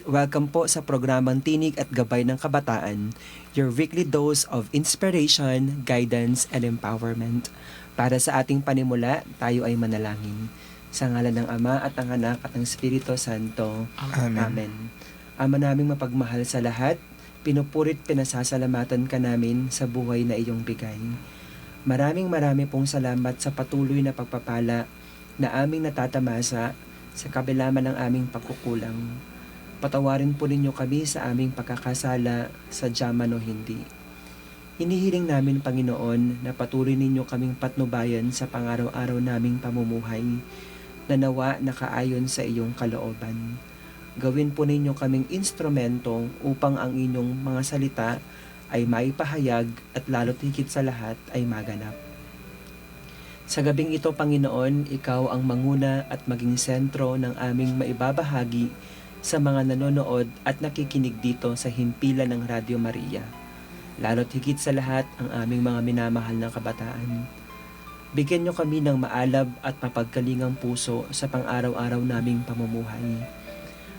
Welcome po sa programang Tinig at Gabay ng Kabataan, your weekly dose of inspiration, guidance, and empowerment. Para sa ating panimula, tayo ay manalangin. Sa ngalan ng Ama at ng Anak at ng Espiritu Santo. Amen. Amen. Ama naming mapagmahal sa lahat, pinupurit pinasasalamatan ka namin sa buhay na iyong bigay. Maraming pong salamat sa patuloy na pagpapala na aming natatamasa sa kabila man ng aming pagkukulang. Patawarin po ninyo kami sa aming pagkakasala, sadya man o hindi. Hinihiling namin, Panginoon, na patuloy ninyo kaming patnubayan sa pangaraw-araw naming pamumuhay, na nawa nakaayon sa iyong kalooban. Gawin po ninyo kaming instrumento upang ang inyong mga salita ay maipahayag at lalo't higit sa lahat ay maganap. Sa gabing ito, Panginoon, ikaw ang manguna at maging sentro ng aming maibabahagi sa mga nanonood at nakikinig dito sa himpilan ng Radio Maria. Lalo't higit sa lahat ang aming mga minamahal na kabataan. Bigyan niyo kami ng maalab at mapagkalingang puso sa pang-araw-araw naming pamumuhay.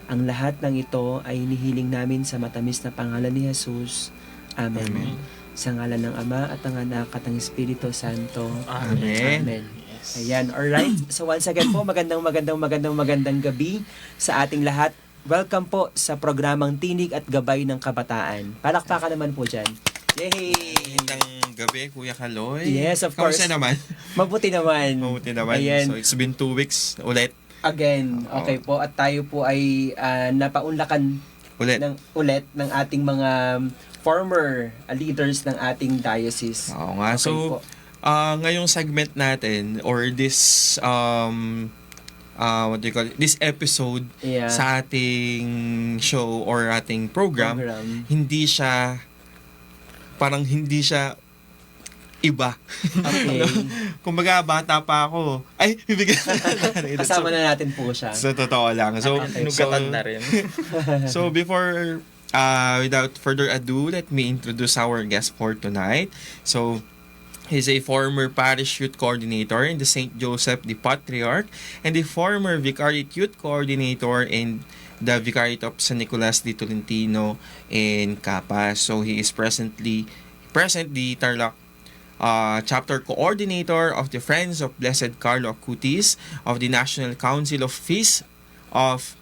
Ang lahat ng ito ay inihiling namin sa matamis na pangalan ni Jesus. Amen. Amen. Sa ngalan ng Ama at ng Anak at ng Espiritu Santo. Amen. Amen. Ayan, alright. So once again po, magandang gabi sa ating lahat. Welcome po sa programang Tinig at Gabay ng Kabataan. Palakpakan naman po dyan. Yay! Magandang gabi, Kuya Kaloy. Yes, of course. Kamusta naman? Mabuti naman. Mabuti naman. Ayan. So, it's been 2 weeks ulit. Again, okay po. At tayo po ay napaunlakan ulit ng ating mga former leaders ng ating diocese. Oo nga. Okay So, po. ngayong segment natin or this this episode sa ating show or ating program, hindi siya iba. Okay. Kumbaga, bata pa ako. Ay, bibigyan Kasama na natin po siya. So, totoo lang. So, Nugatan na rin. So, before, without further ado, let me introduce our guest for tonight. So, he's a former parish youth coordinator in the St. Joseph the Patriarch and the former vicariate youth coordinator in the Vicariate of San Nicolas de Tolentino in Capas. So, he is presently the Tarlac chapter coordinator of the Friends of Blessed Carlo Acutis of the National Council of Feast of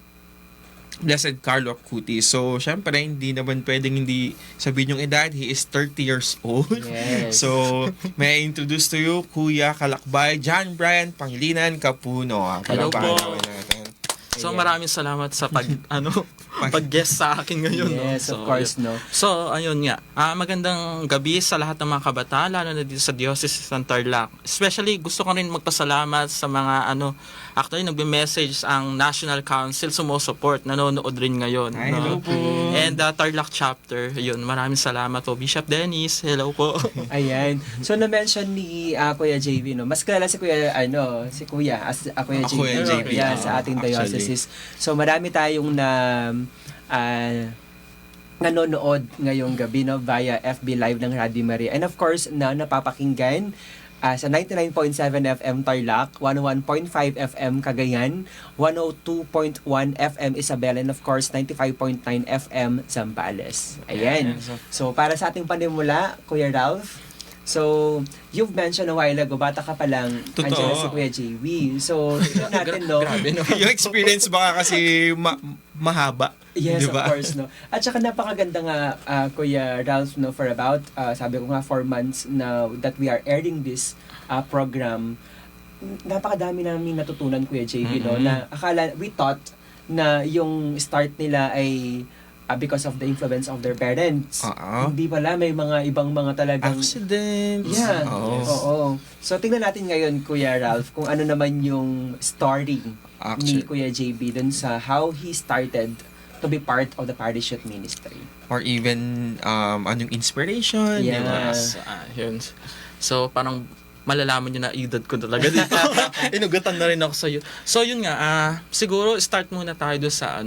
Blessed Carlo Acutis. So, syempre, hindi naman pwedeng hindi sabihin yung edad. He is 30 years old. Yes. So, may I introduce to you, Kuya Kalakbay, John Brian Pangilinan Capuno. Hello po. Natin. So Ayan. maraming salamat sa pag-guest sa akin ngayon. Yes, no? of course, no. So, ayun nga. Magandang gabi sa lahat ng mga kabataan, lalo na dito sa Diocese ng Tarlac. Especially, gusto ko rin magpasalamat sa mga actually, nagbe-message ang National Council, sumusupport, nanonood rin ngayon. Ay, hello po. And Tarlac chapter, yun, maraming salamat po. Bishop Dennis, hello po. Ayan. So, na-mention ni Kuya JV, no? Mas kilala si Kuya, Kuya Kuya JV. Yeah, sa ating diocese. So, marami tayong nanonood ngayong gabi, no? Via FB Live ng Radio Maria. And of course, napapakinggan sa 99.7 FM Tarlac, 101.5 FM Cagayan, 102.1 FM Isabela, and of course 95.9 FM Zambales. Ayan. So para sa ating panimula, Kuya Ralph, so you've mentioned a while ago, bata ka pa lang, Totoo. andyan si Kuya JV. So tignan natin, no? Grabe, no? Yung experience baka kasi mahaba. Yes, diba? of course, no. At saka napakaganda nga, Kuya Ralph, no, for about, sabi ko nga, 4 months now that we are airing this program. Napakadami namin natutunan, Kuya JV, no, na we thought na yung start nila ay because of the influence of their parents. Hindi pala, may mga ibang mga talagang accidents. Yeah. Oo. So, tingnan natin ngayon, Kuya Ralph, kung ano naman yung story ni Kuya JB dun sa how he started to be part of the parish youth ministry. Or even, anong inspiration. Yeah. Diba? Yun. So, parang malalaman nyo na edad ko talaga dito. Inugatan na rin ako sa youth. So, yun nga, siguro start muna tayo doon sa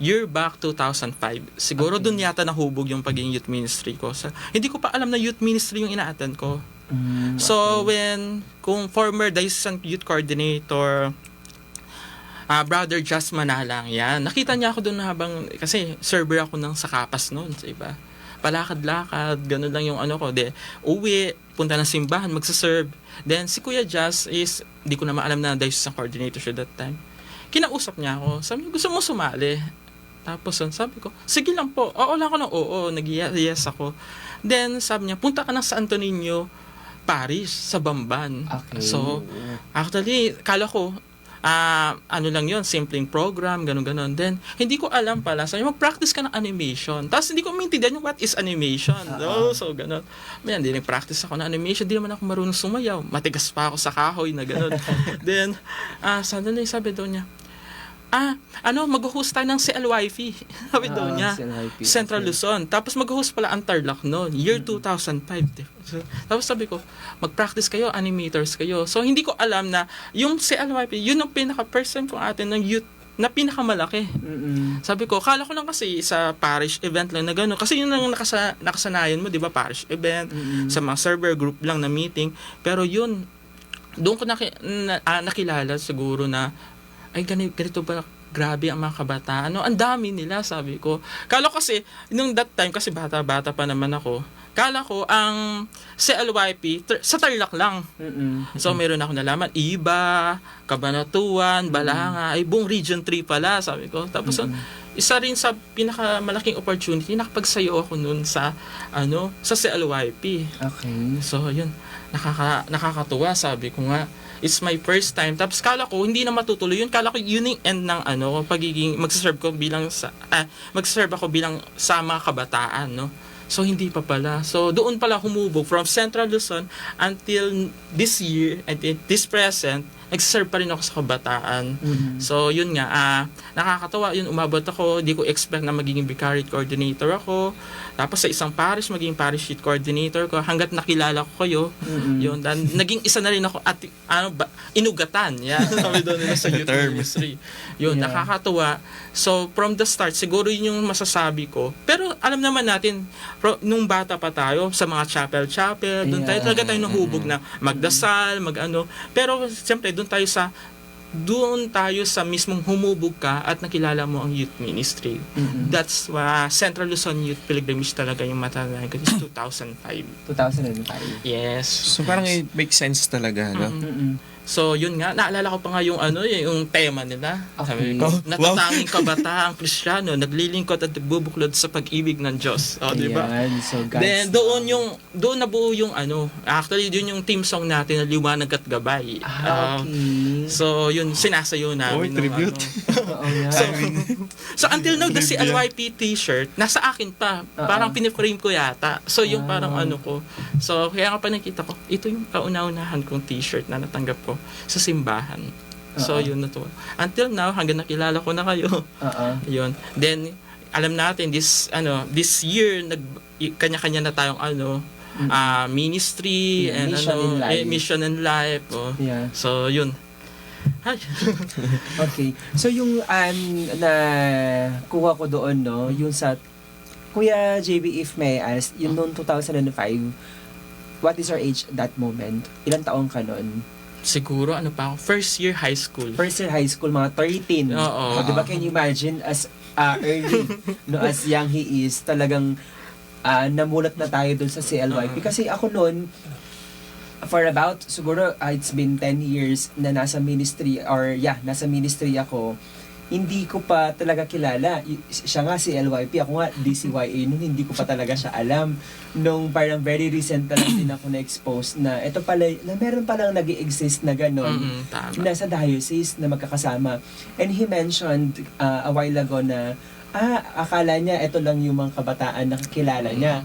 year back 2005. Siguro doon yata nahubog yung pagiging youth ministry ko. Hindi ko pa alam na youth ministry yung ina-attend ko. So, kung former diocesan youth coordinator, Brother Just Manalang, yan. Nakita niya ako doon habang, kasi server ako ng Sakapas noon, sa iba. Palakad-lakad, ganun lang yung ano ko. De, uwi, punta ng simbahan, magsaserve. Then, si Kuya Just is, di ko na maalam na diocese coordinator siya that time. Kinausap niya ako, sabi niya, gusto mo sumali? Tapos, sabi ko, sige lang po. Oo lang ako ng oo, nag-yes ako. Then, sabi niya, punta ka ng Santo Niño Parish sa Bamban. Okay. So, actually, kala ko, ano lang yon, simpleng program, ganun-ganon. Then, hindi ko alam pala. So, mag-practice ka ng animation. Tapos, hindi ko maintindihan yung what is animation. No? So, ganun. Hindi nag-practice ako ng animation. Hindi naman ako marunong sumayaw. Matigas pa ako sa kahoy na ganun. Then, suddenly, sabi daw niya, mag-host tayo ng CLYP. Sabi daw niya. CLYP, Central okay. Luzon. Tapos mag-host pala ang Tarlac noon. Year 2005. So, tapos sabi ko, mag-practice kayo, animators kayo. So, hindi ko alam na yung CLYP, yun ang pinaka-first time ko atin ng youth na pinakamalaki. Sabi ko, kala ko lang kasi sa parish event lang na gano'n. Kasi yun ang nakasanayan mo, di ba? Parish event, sa mga server group lang na meeting. Pero yun, doon ko nakilala siguro na ay ganito ba, grabe ang mga kabataan. Ang dami nila, sabi ko. Kala ko kasi, nung that time, kasi bata-bata pa naman ako, kala ko ang CLYP, sa Tarlac lang. So, meron ako nalaman, Iba, Cabanatuan, Balanga, ay buong Region 3 pala, sabi ko. Tapos, isa rin sa pinakamalaking opportunity, nakapagsayo ako nun sa CLYP. Okay. So, yun, nakakatuwa, sabi ko nga. It's my first time. Tapos kala ko hindi na matutuloy yun. Kala ko yun yung end ng pagiging magsaserve ko bilang magsaserve ako bilang sa mga kabataan, no. So hindi pa pala. So doon pala humubog from Central Luzon until this year, until this present, nagsaserve pa rin ako sa kabataan. So yun nga, nakakatawa yun, umabot ako, hindi ko expect na magiging vicariate coordinator ako. Tapos sa isang parish, maging parish youth coordinator ko hanggat nakilala ko kayo. Yun, naging isa na rin ako at inugatan. Yeah, sabi doon nila sa youth ministry. Yun, nakakatuwa. So from the start, siguro yun yung masasabi ko. Pero alam naman natin, nung bata pa tayo, sa mga chapel, doon tayo talaga tayo nahubog na magdasal, Pero siyempre, doon tayo sa mismong humubog ka at nakilala mo ang youth ministry. That's Central Luzon Youth Pilgrimage talaga yung matandaan ko. It's 2005. 2005. Yes. So parang it makes sense talaga, no? So, yun nga, naalala ko pa nga yung yung tema nila. Okay. Sabi ko, natatanging kabataang Kristiyano, naglilingkod at nagbubuklod sa pag-ibig ng Diyos. Di ba? Ayan, so God's Then, doon nabuo yung actually, yun yung theme song natin na Liwanag at Gabay. Okay. So, yun, sinasayo namin. Tribute. Oo nga. So, until now, the CLYP t-shirt, nasa akin pa. Parang piniframe ko yata. So, yung parang ko. So, kaya nga pa nakita ko, ito yung kauna-unahan kong t-shirt na natanggap ko sa simbahan. So, yun na to. Until now, hanggang nakilala ko na kayo. Yun. Then, alam natin, this year, kanya-kanya na tayong ministry, and mission and life. Yeah. So, yun. Hi. Okay. So, yung na kuha ko doon, no, yung sa Kuya JB, if may I ask, yung noong 2005, what is your age that moment? Ilang taong ka noon? Siguro, pa ako? First year high school. First year high school, mga 13. Oo. Diba, can you imagine, as early, no, as young he is, talagang namulat na tayo dun sa CLYP. Kasi ako noon, for about, siguro, it's been 10 years na nasa ministry ako. Hindi ko pa talaga kilala. Siya nga si LYP, ako nga DCYA. Nung hindi ko pa talaga siya alam. Nung parang very recent na lang din ako na-expose na ito pala, na meron palang nag-i-exist na gano'n. Nasa diocese na magkakasama. And he mentioned a while ago na akala niya ito lang yung mga kabataan na kilala niya.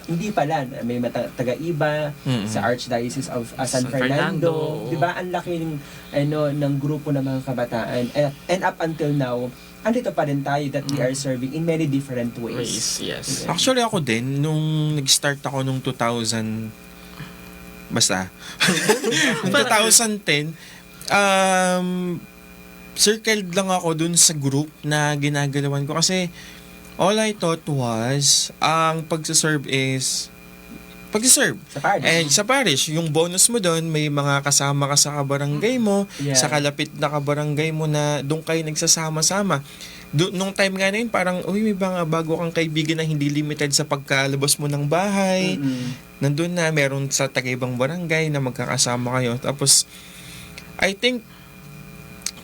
Hindi pala, may taga-iba sa Archdiocese of San Fernando. Di ba? Ang laki ng grupo ng mga kabataan. And up until now, andito pa rin tayo that we are serving in many different ways. Yes. Actually, ako din, nung nag-start ako nung 2000, basta, 2010, circled lang ako dun sa group na ginagalawan ko. Kasi, all I thought was, ang pagsaserve is pag-serve. Sa parish. And sa parish, yung bonus mo doon, may mga kasama ka sa kabarangay mo, Yeah. sa kalapit na kabarangay mo na doon kayo nagsasama-sama. Nung time nga na yun, parang, uy, may mga bago kang kaibigan na hindi limited sa pagkalabas mo ng bahay. Nandun na, meron sa taga-ibang barangay na magkakasama kayo. Tapos, I think,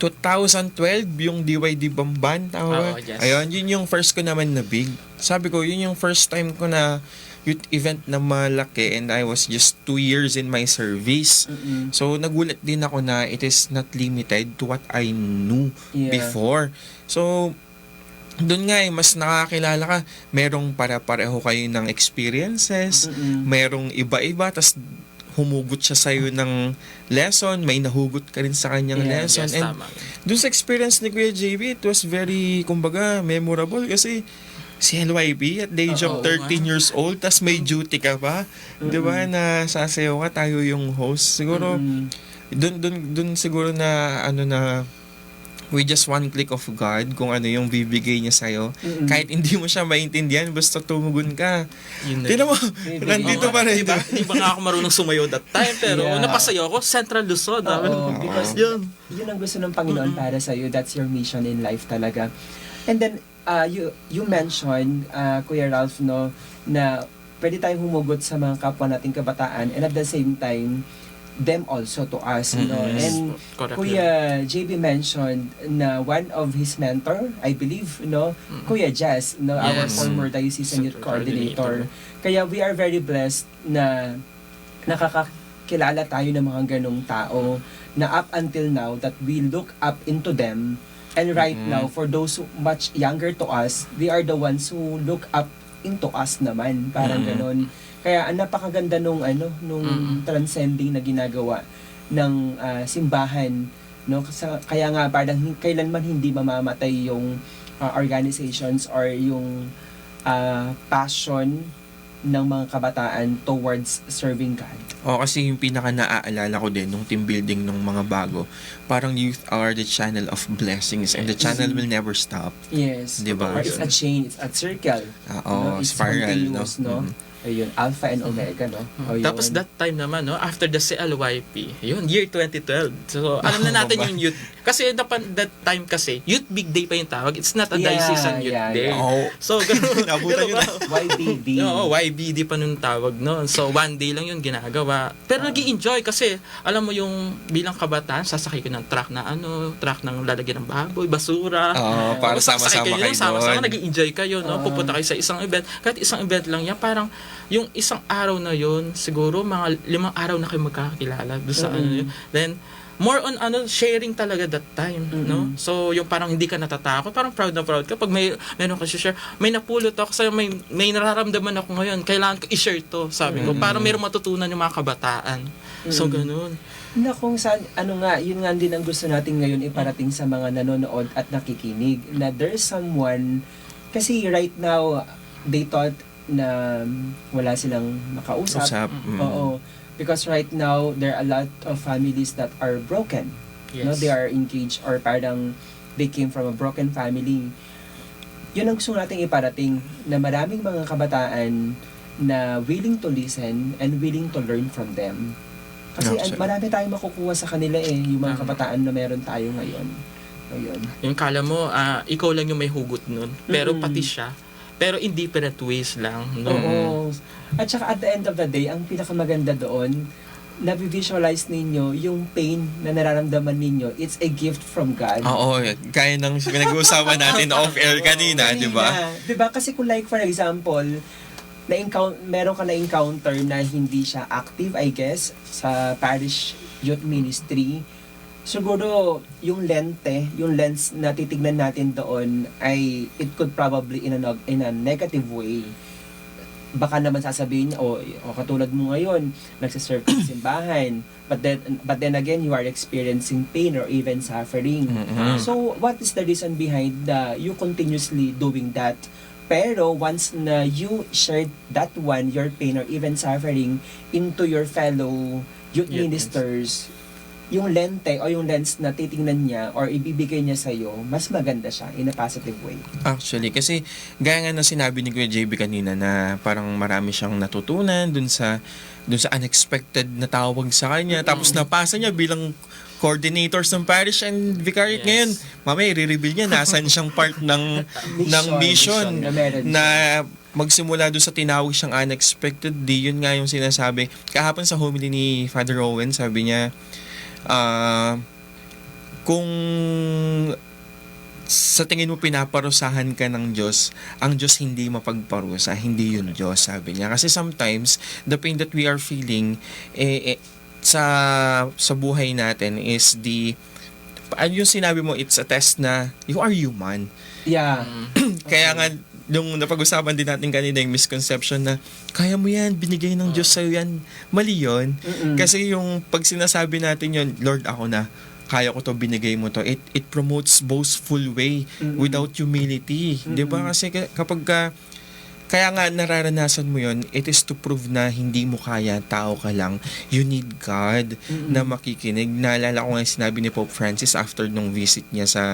2012, yung DYD Bamban, tama ba? Oo, yes. Ayun, yun yung first ko naman na big. Sabi ko, yun yung first time ko na youth event na malaki and I was just 2 years in my service. So, nagulat din ako na it is not limited to what I knew before. So, doon nga mas nakakilala ka. Merong para-pareho kayo ng experiences. Merong iba-iba. Tas humugot siya sa'yo ng lesson. May nahugot ka rin sa kanyang lesson. Yes, And tama. doon sa experience ni Kuya JB, it was very, kumbaga, memorable kasi si LYB at the age of Oo, 13 years old, tas may duty ka pa. Di ba, na sasayaw ka, tayo yung host. Siguro, dun siguro na, with just one click of God, kung ano yung bibigay niya sa'yo. Kahit hindi mo siya maintindihan, basta tumugon ka. Yun na. Tignan mo, nandito pa rin. Diba? Hindi ba nga ako marunong sumayo that time, pero napasayaw ako, Central Luzon. Because yun. yun ang gusto ng Panginoon para sa iyo. That's your mission in life talaga. And then you mentioned Kuya Ralph, no, na pwede tayong humugot sa mga kapwa nating kabataan, and at the same time them also to us, no. And Correct. Kuya JB mentioned na one of his mentor, I believe, no, Kuya Jazz, no, our Yes. former diocesan youth Coordinator. coordinator. Kaya we are very blessed na nakakakilala tayo ng mga ganong tao na up until now that we look up into them. And right now, for those who much younger to us, they are the ones who look up into us naman. Parang ganon. Kaya ang napakaganda nung transcending na ginagawa ng simbahan, no? Kaya nga parang kailanman hindi mamamatay yung organizations or yung passion ng mga kabataan towards serving God. Kasi yung pinaka naaalala ko din nung team building ng mga bago, parang youth are the channel of blessings and the channel will never stop. Yes. Diba? Or it's a chain, it's a circle. Oo, It's spiral, no? continuous, no? Ayun, Alpha and Omega, no? O, yun. Tapos that time naman, no, after the CLYP, yun, year 2012. So, alam na natin yung youth. Kasi that time kasi, Youth Big Day pa yung tawag. It's not a diocesan Youth Day. Oh. So, ganun. Nabutan yun. YBD. Oo, YBD pa nung tawag noon. So, one day lang yun ginagawa. Pero nag-i-enjoy kasi, alam mo yung bilang kabataan, sasakay ko ng truck ng lalagyan ng baboy, basura. Para Sasakay sama-sama kayo doon. Sama-sama, nag-i-enjoy kayo, no? Pupunta kayo sa isang event. Kahit isang event lang yan, parang yung isang araw na yun, siguro mga 5 araw na kayo magkakakilala doon sa yun. Then, more on sharing talaga that time, no? So, yung parang hindi ka natatakot, parang proud na proud ka. Pag meron ka share, may napulot ako sa'yo, may nararamdaman ako ngayon, kailangan ko i-share to, sabi ko, para mayroong matutunan yung mga kabataan. So, ganun. Na kung saan, yun nga din ang gusto natin ngayon iparating sa mga nanonood at nakikinig, na there's someone, kasi right now, they thought na wala silang makausap. Oo. Because right now, there are a lot of families that are broken. Yes. No, they are engaged or parang they came from a broken family. Yun ang gusto nating iparating, na maraming mga kabataan na willing to listen and willing to learn from them. Kasi marami tayong makukuha sa kanila yung mga kabataan na meron tayo ngayon. Ayun. Yung kala mo, ikaw lang yung may hugot nun. Pero pati siya, pero in different ways lang. No? Oo. At saka at the end of the day, ang pinakamaganda doon, na-visualize ninyo yung pain na nararamdaman ninyo. It's a gift from God. Oo, kaya ng pinag-uusapan natin off-air kanina, di ba? Di ba? Kasi kung like for example, meron ka na-encounter na hindi siya active, I guess, sa parish youth ministry, siguro yung lens na titignan natin doon ay it could probably in a negative way. Baka naman sasabihin, o katulad mo ngayon, nagsiserve ka sa simbahan, but then again, you are experiencing pain or even suffering. So, what is the reason behind you continuously doing that? Pero once na you shared that one, your pain or even suffering, into your fellow youth ministers, yung lente o yung lens na titingnan niya or ibibigay niya sa'yo, mas maganda siya in a positive way. Actually, kasi gaya nga na sinabi ni Kuya JB kanina na parang marami siyang natutunan dun sa unexpected na tawag sa kanya. Tapos napasa niya bilang coordinators ng parish and vicariate. Yes. Ngayon, mamaya i-reveal niya nasan siyang part ng mission na meron na magsimula doon sa tinawag siyang unexpected day. Yun nga yung sinasabi. Kahapon sa homily ni Father Owen, sabi niya, kung sa tingin mo pinaparusahan ka ng Diyos, ang Diyos hindi mapagparusa, hindi yun Diyos, sabi niya. Kasi sometimes, the pain that we are feeling, sa buhay natin is yung sinabi mo, it's a test na you are human. Yeah. Kaya nga, nung napag-usapan din natin kanina yung misconception na kaya mo yan, binigay ng Diyos sa'yo yan. Mali yun. Kasi yung pag sinasabi natin yun, Lord, ako na, kaya ko to, binigay mo to. It promotes boastful way without humility. Di ba? Kasi kapag kaya nga nararanasan mo yon, it is to prove na hindi mo kaya, tao ka lang. You need God na makikinig. Naalala ko nga yung sinabi ni Pope Francis after nung visit niya sa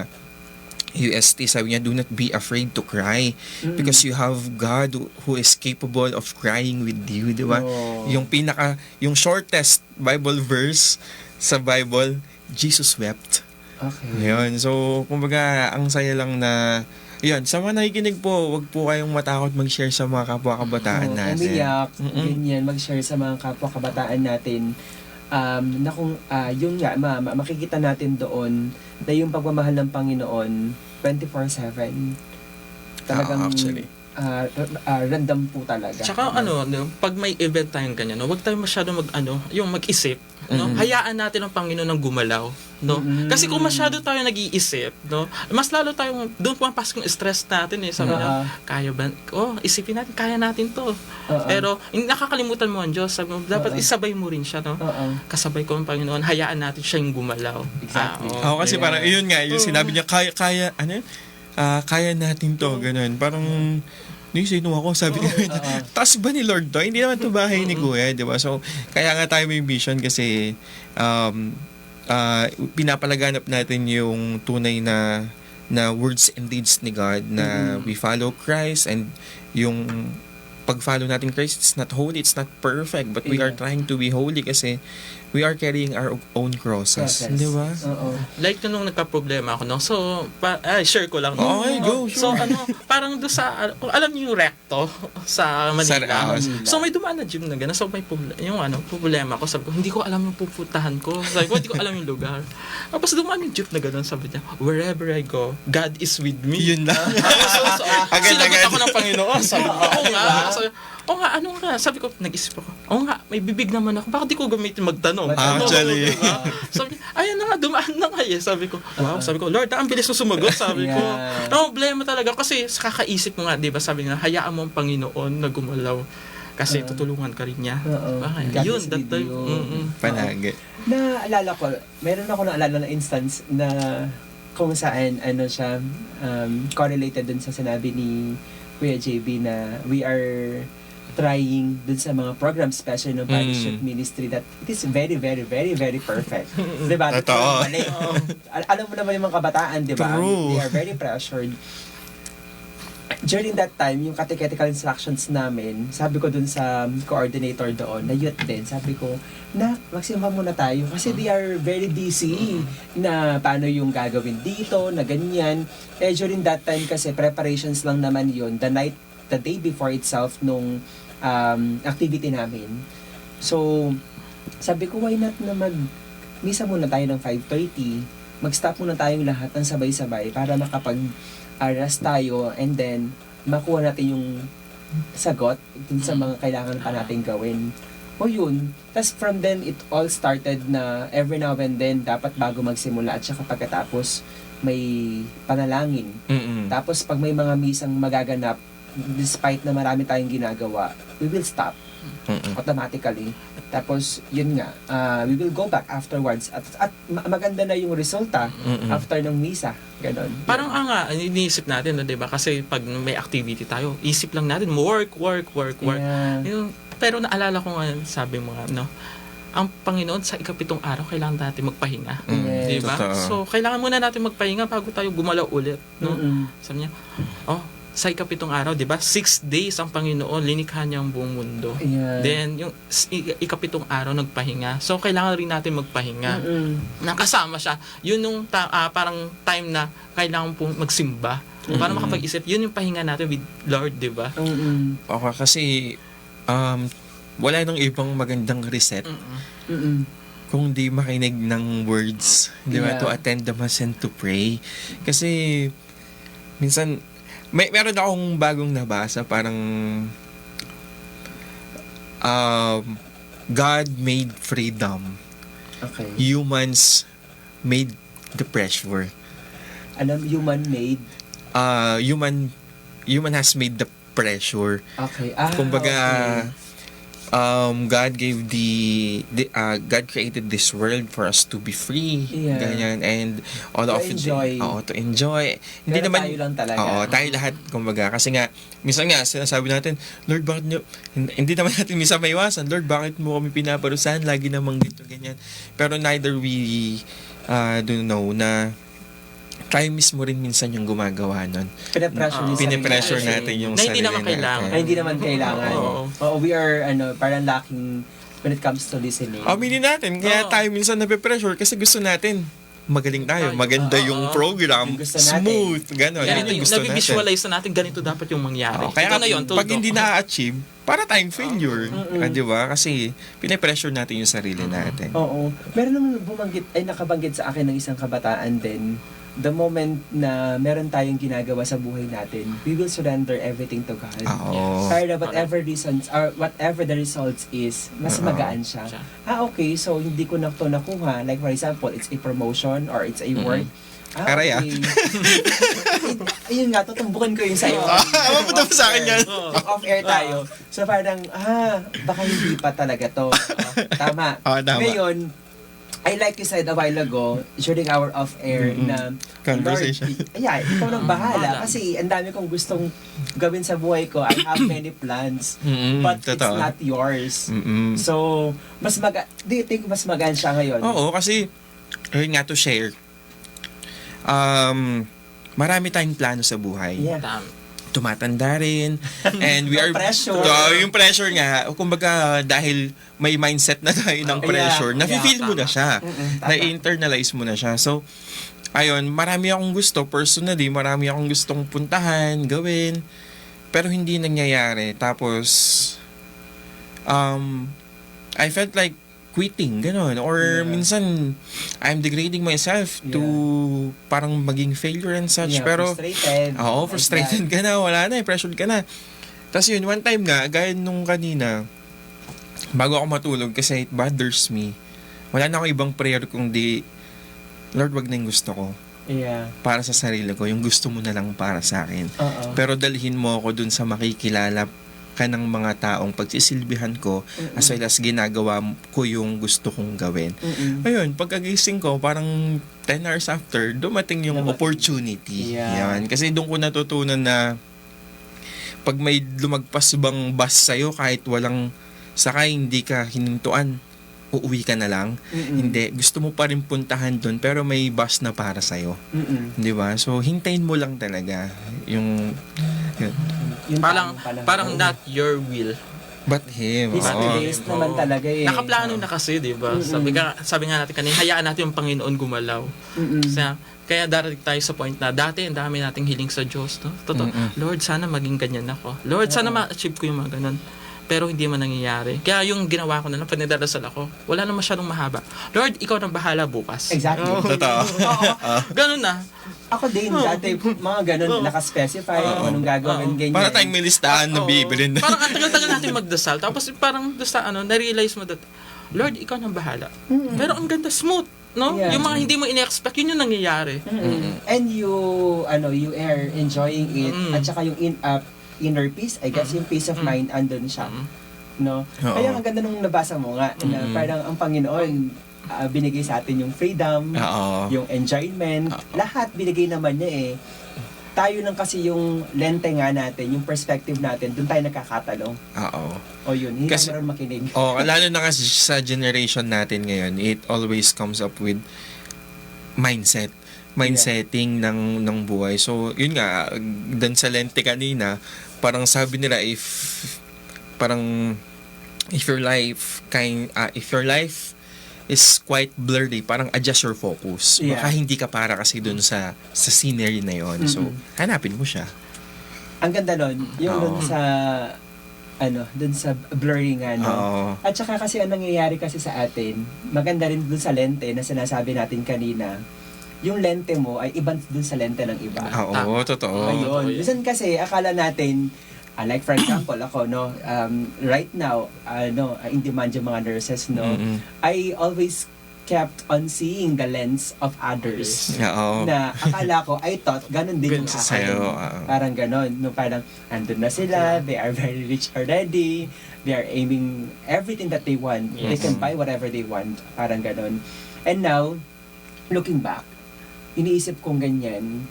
UST, sabi niya, do not be afraid to cry because you have God who is capable of crying with you, di ba? Oh. Yung shortest Bible verse sa Bible, Jesus wept. Okay. Yun. So, kumbaga, ang saya lang na yun, sa mga nakikinig po, wag po kayong matakot mag-share sa mga kapwa-kabataan natin. Umiyak, ganyan, mag-share sa mga kapwa-kabataan natin. Na kung, yun nga, makikita natin doon na yung pagmamahal ng Panginoon, 24/7. Talagang, actually. random po talaga. Tsaka pag may event tayong ganyan, wag tayo masyado yung mag-isip, no? Hayaan natin ang Panginoon ng gumalaw, no? Kasi kung masyado tayo nag-iisip, no, mas lalo tayong doon pumapasok yung stress natin sabi niya, kaya ba? Isipin natin, kaya natin 'to. Pero nakakalimutan mo ang Diyos, sabi mo, dapat isabay mo rin siya, no? Kasabay ko ang Panginoon, hayaan natin siya yung gumalaw. Exactly. Kasi parang yun nga, yung sinabi niya, kaya natin to, ganun. Parang sino ako, sabi ko, taas ba ni Lord to? Hindi naman to bahay ni Kuya, di ba? So, kaya nga tayo may vision kasi pinapalaganap natin yung tunay na words and deeds ni God na we follow Christ, and yung pag-follow natin Christ, it's not holy, it's not perfect, but we are trying to be holy kasi we are carrying our own crosses. Di ba? Like nung nagka-problema ako, no? So, share ko lang. No? Okay, go, So, sure. parang doon sa, kung alam niyo yung recto sa Manila. Sa- So, may dumaan na gym na gano'n. So, may problema ko. Sabi ko, hindi ko alam yung pupuntahan ko. Sabi ko, hindi ko alam yung lugar. Tapos dumaan yung jeep na gano'n. Sabi niya, wherever I go, God is with me. Yun lang. So, sinagot Agad. ako ng Panginoon. Sabi ko, ano nga. Sabi ko, nag-isip ako, may bibig naman ako. Bakit di ko gamitin magtanong? Actually. Sabi niya, ayan na nga, dumaan na nga Sabi ko, wow. Sabi ko, Lord, ang bilis mo sumagot. Sabi ko, problema talaga. Kasi kakaisip mo nga, di ba? Sabi niya, hayaan mo ang Panginoon na gumalaw. Kasi tutulungan ka rin niya. Yun, that time. Panagi. Naalala ko, meron ako naalala na instance na kung saan siya correlated dun sa sinabi ni Kuya JB na we are trying dun sa mga program special ng Pariship Ministry that it is very, very, very, very perfect. Diba? Totoo. Alam mo naman yung mga kabataan, diba? True. They are very pressured. During that time, yung catechetical instructions namin, sabi ko dun sa coordinator doon, na youth din, sabi ko, magsimba muna tayo kasi they are very busy na paano yung gagawin dito, na ganyan. During that time kasi, preparations lang naman yun, the day before itself nung activity namin. So, sabi ko, why not na misa muna tayo ng 5:30, mag-stop muna tayong lahat ng sabay-sabay para makapag-rest tayo and then makuha natin yung sagot dun sa mga kailangan pa natin gawin. O yun. Tapos from then, it all started na every now and then, dapat bago magsimula at saka pagkatapos may panalangin. Tapos pag may mga misang magaganap, despite na marami tayong ginagawa, we will stop automatically. Tapos, yun nga, we will go back afterwards at maganda na yung resulta after ng misa. Ganon. Parang iniisip natin, di ba? Kasi pag may activity tayo, isip lang natin, work. Yeah. Pero naalala ko nga, sabi mo nga, no? ang Panginoon sa ikapitong araw kailangan natin magpahinga. Yes. Di ba? Totoo. So, kailangan muna natin magpahinga bago tayo gumalaw ulit. No? Mm-mm. Sabi niya, sa ikapitong araw, di ba? 6 days ang Panginoon, linikha niya ang buong mundo. Yeah. Then, yung ikapitong araw, nagpahinga. So, kailangan rin natin magpahinga. Mm-mm. Nakasama siya. Yun yung parang time na kailangan pong magsimba. Para makapag-isip, yun yung pahinga natin with Lord, di ba? Mm-mm. Okay, kasi wala nang ibang magandang reset Mm-mm. kung di makinig ng words, di ba? Yeah. To attend the mass and to pray. Kasi, minsan, meron akong bagong nabasa, parang, God made freedom. Okay. Humans made the pressure. Human-made. Human has made the pressure. Okay. Kumbaga, okay. God gave God created this world for us to be free, Yeah. ganyan, and all To of enjoy. to enjoy. Hindi Pero naman tayo lang talaga. Oo, tayo lahat, kumbaga, kasi nga minsan nga sinasabi natin, Lord, bakit nyo, hindi naman natin minsan maiwasan, Lord, bakit mo kami pinaparusahan, lagi namang dito, ganyan. Pero neither we do know na tayo mismo rin minsan yung gumagawa nun. Pinipressure natin yung Na hindi sarili naman kailangan. natin. Ay, hindi naman kailangan. Oo. We are, parang lacking when it comes to listening. Aminin natin, kaya Oo. tayo minsan nape-pressure kasi gusto natin magaling tayo, maganda yung program, Yung gusto natin. smooth, gano'n. Ganito Yun yung gusto natin. nabivisualize na natin, ganito dapat yung mangyari. Oo, kaya Ito na yun, pag hindi na-achieve, para tayong failure. Mm-mm. Di ba? Kasi pinipressure natin yung sarili natin. Oo. Meron nang nakabanggit sa akin ng isang kabataan din, the moment na meron tayong ginagawa sa buhay natin, we will surrender everything to God. Oo. Para whatever reasons or whatever the results is, mas Oo. magaan siya. Siya. Okay, so hindi ko na ito nakuha. Like for example, it's a promotion or it's a work. Aray, Okay. Ayun nga, tutumbukin ko yung sa'yo. Mapunta mo sa akin yan. Off-air tayo. So parang, baka hindi pa talaga to. Tama. Tama. Ngayon, I like you said a while ago, during our off-air, na, Conversation. Lord, ikaw nang bahala. Kasi ang dami kong gustong gawin sa buhay ko. I have many plans. But it's Totoo. not yours. Mm-mm. So, do you think mas magaan siya ngayon? Oo, kasi, ayun nga to share. Marami tayong plano sa buhay. Yeah. Tumatanda rin. And we are... Pressure. Yung pressure nga, kumbaga, dahil may mindset na tayo ng pressure, nafe-feel mo na siya. Tama. Na-internalize mo na siya. So, ayun, marami akong gusto. Personally, marami akong gustong puntahan, gawin. Pero hindi nangyayari. Tapos, I felt like quitting, gano'n. Or minsan, I'm degrading myself to parang maging failure and such. Yeah, Pero, frustrated. frustrated ka na. Wala na, pressured ka na. Tapos yun, one time nga, gaya nung kanina, bago ako matulog kasi it bothers me, wala na akong ibang prayer kundi, Lord, wag na yung gusto ko. Yeah. Para sa sarili ko, yung gusto mo na lang para sa akin. Oo. Pero dalhin mo ako dun sa makikilala ka ng mga taong pagsisilbihan ko, as well as ginagawa ko yung gusto kong gawin. Ayun, pagkagising ko, parang 10 hours after, dumating yung opportunity. Yeah. Yan. Kasi doon ko natutunan na pag may lumagpas bang bus sa'yo, kahit walang sakay, hindi ka hinintuan, uuwi ka na lang. Hindi. Gusto mo pa rin puntahan doon, pero may bus na para sa'yo. Di ba? So, hintayin mo lang talaga yung... Yun. Yung Parang not your will. But him. His oo. ways naman talaga eh. Nakaplano na kasi, di ba? Sabi nga natin kanina, hayaan natin yung Panginoon gumalaw. Kaya darating tayo sa point na dati ang dami nating hiling sa Diyos. No? Totoo. Lord, sana maging ganyan ako. Lord, sana ma-achieve ko yung mga ganun. Pero hindi man nangyayari. Kaya yung ginawa ko na lang, pag nagdarasal ako, wala na masyadong mahaba. Lord, ikaw nang bahala bukas. Exactly. Totoo. Ganun na. Ako din, dati mga ganun, nakaspecify kung anong gagawin, ganyan. Para tayong may listahan na bibilin. Parang ang tagal-tagal natin magdasal. Tapos parang na-realize mo that, Lord, ikaw nang bahala. Pero ang ganda, smooth. No? Yeah. Yung mga hindi mo in-expect, yun yung nangyayari. And you are enjoying it. At saka yung inner peace, I guess, yung peace of mind, andun siya. No? Oo. Kaya ang ganda nung nabasa mo nga, na parang ang Panginoon, binigay sa atin yung freedom, Oo. yung enjoyment, lahat binigay naman niya eh. tayo lang kasi yung lente nga natin, yung perspective natin, doon tayo nakakatalo. Oo. O yun, hindi Kasi- tayo marunong makinig. Oh, lalo na kasi sa generation natin ngayon, it always comes up with mindsetting ng buhay. So, yun nga, dun sa lente kanina, parang sabi nila parang if your life is quite blurry, parang adjust your focus. Yeah. Baka hindi ka para kasi dun sa scenery na yon. So, hanapin mo siya. Ang ganda nun, yung Oo. dun sa blurry nga, no? Oo. At saka kasi ang nangyayari kasi sa atin, maganda rin dun sa lente na sinasabi natin kanina, yung lente mo ay iba dun sa lente ng iba. Oo, Tama. totoo. Ayun. totoo yan. Minsan kasi akala natin, like for example, ako, no, right now, in demand yung mga nurses, no, Mm-mm. I always kept on seeing the lens of others. Oo. Na akala ko, I thought, ganun din yung Ganun sa sa'yo, akin. Parang ganun. No, parang, andun na sila, they are very rich already, they are aiming everything that they want. They Yes. can buy whatever they want. Parang ganun. And now, looking back, iniisip kong ganyan,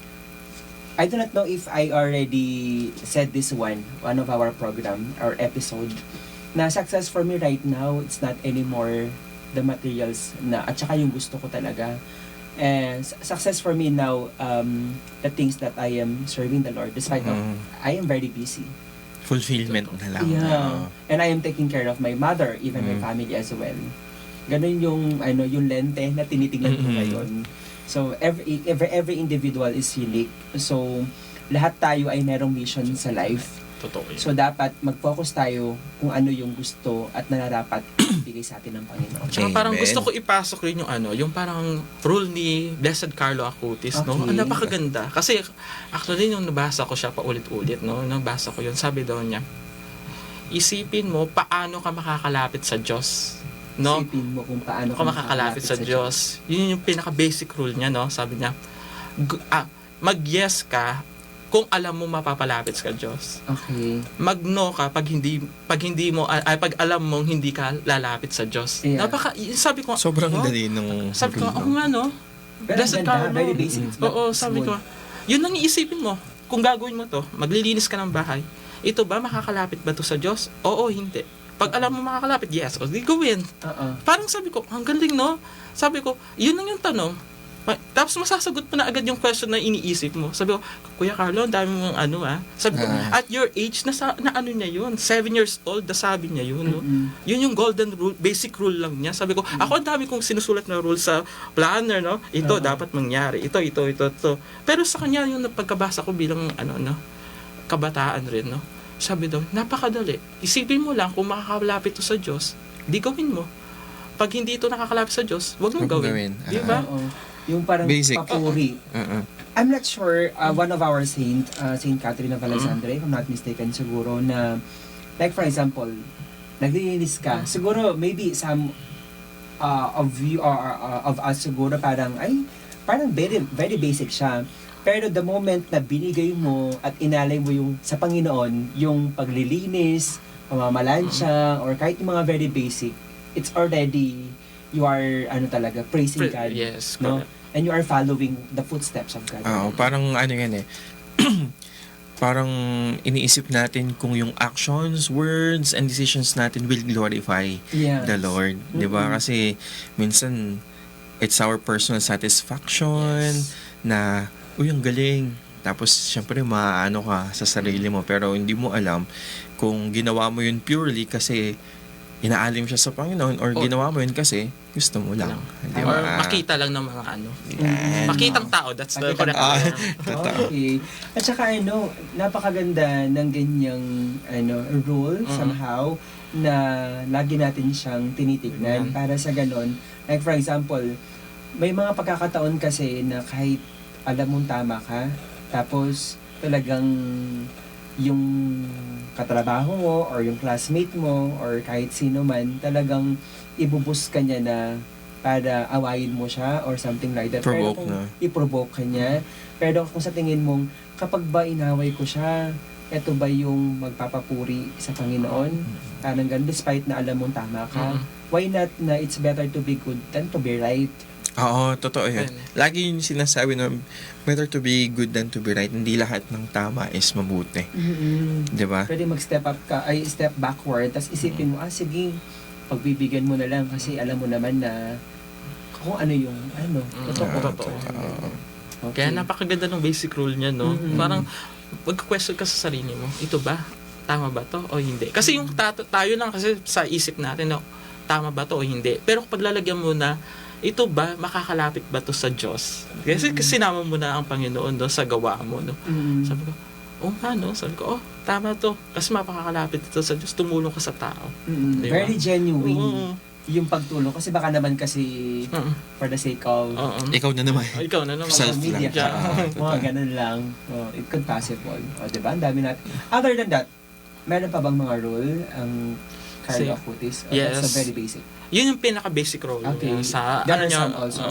I do not know if I already said this one of our program or episode, na success for me right now, it's not anymore the materials na, at saka yung gusto ko talaga. And success for me now, the things that I am serving the Lord, despite of, I am very busy. Fulfillment na lang. Yeah. And I am taking care of my mother, even my family as well. Ganun yung, yung lente na tinitingnan ko Mm-mm. ngayon. So, every individual is unique. So, lahat tayo ay merong mission sa life. Totoo yan. So, dapat mag-focus tayo kung ano yung gusto at nararapat ibigay sa atin ng Panginoon. Tsaka parang Amen. gusto ko ipasok rin yung parang rule ni Blessed Carlo Acutis, no? Okay. Ang napakaganda. Kasi actually yung nabasa ko siya paulit-ulit, no? Nabasa ko yun, sabi daw niya, isipin mo paano ka makakalapit sa Diyos. No? Isipin mo kung paano Ka makakalapit sa Diyos. Yun yung pinaka-basic rule niya, no? Sabi niya, mag-yes ka kung alam mo mapapalapit sa Diyos. Okay. Mag-no ka pag alam mong hindi ka lalapit sa Diyos. Yeah. Sabi ko, Sobrang no? dali nung Sabi ko, rule, oo nga, no? Pero Blessed ang ganda, Carlo. very basic. Oo, sabi ko, yun ang iisipin mo. Kung gagawin mo to, maglilinis ka ng bahay. Ito ba, makakalapit ba to sa Diyos? Oo, hindi. Pag alam mo makakalapit, yes, o di gawin. Parang sabi ko, ang galing, no? Sabi ko, yun lang yung tanong. Tapos masasagot mo na agad yung question na iniisip mo. Sabi ko, Kuya Carlo, ang dami mong Sabi ko, at your age, na ano niya yun? 7 years old, nasabi niya yun, no? Yun yung golden rule, basic rule lang niya. Sabi ko, ako ang dami kong sinusulat na rule sa planner, no? Ito, dapat mangyari. Ito. Pero sa kanya, yung pagkabasa ko bilang, kabataan rin, no? Sabi daw, napakadali. Isipin mo lang kung makakalapit to sa Diyos, di gawin mo. Pag hindi ito nakakalapit sa Diyos, wag mong Wag gawin. gawin. Di ba? Yung parang Basic. papuri. I'm not sure, one of our Saint Catherine of Alexandria, if I'm not mistaken siguro, na, like for example, naglilinis ka, siguro maybe some of you or of us siguro parang very, very basic siya. Pero the moment na binigay mo at inalay mo yung sa Panginoon, yung paglilinis, pamamalansya, or kahit yung mga very basic, it's already, you are, talaga, praising God. Yes, No? correct. And you are following the footsteps of God. Parang yan parang iniisip natin kung yung actions, words, and decisions natin will glorify Yes. the Lord. Di ba? Mm-mm. Kasi minsan, it's our personal satisfaction na, uy, ang galing. Tapos, syempre, maano ka sa sarili mo. Pero hindi mo alam kung ginawa mo yun purely kasi inaalim siya sa Panginoon or ginawa mo yun kasi gusto mo lang. Di Or ba? makita lang ng mga Yan. Makitang tao, that's the Makitang correct tao. term. Okay. At saka napakaganda ng ganyang rule somehow na lagi natin siyang tinitignan para sa ganon. Like for example, may mga pagkakataon kasi na kahit alam mong tama ka, tapos talagang yung katrabaho mo or yung classmate mo or kahit sino man, talagang ibubus ka niya na para awayin mo siya or something like that. Provoke Pero kung na. i-provoke ka niya, pero kung sa tingin mong, kapag ba inaway ko siya, ito ba yung magpapapuri sa Panginoon? Parang ganun, despite na alam mong tama ka. Why not na it's better to be good than to be right? Oo, totoo yun. Ayun. Lagi yung sinasabi na better to be good than to be right. Hindi lahat ng tama is mabuti. Di ba? Pwede mag-step up ka, ay step backward, tapos isipin mo, sige, pagbibigyan mo na lang kasi alam mo naman na kung ano yung totoo. Totoo. Okay. Kaya napakaganda ng basic rule niya, no? Mm-mm. Parang, mag-question ka sa sarili mo, ito ba? Tama ba to o hindi? Kasi yung tayo lang kasi sa isip natin, no? Tama ba to o hindi? Pero kapag lalagyan mo na, ito ba, makakalapit ba to sa Diyos? Kasi sinama mo na ang Panginoon doon sa gawa mo, no? Sabi ko, no? Sabi ko, tama to. Kasi mapakakalapit ito sa Diyos. Tumulong ka sa tao. Diba? Very genuine Oo. yung pagtulong. Kasi baka naman kasi Oo. for the sake of Oo. Ikaw na naman. Ikaw na naman. Self media. lang. Mga ganun lang. It could possible. Diba? Ang dami natin. Other than that, meron pa bang mga rule ang Carlo Acutis? Yes. That's a very basic. Yun yung pinaka-basic role Okay. niya sa There are niya. some also.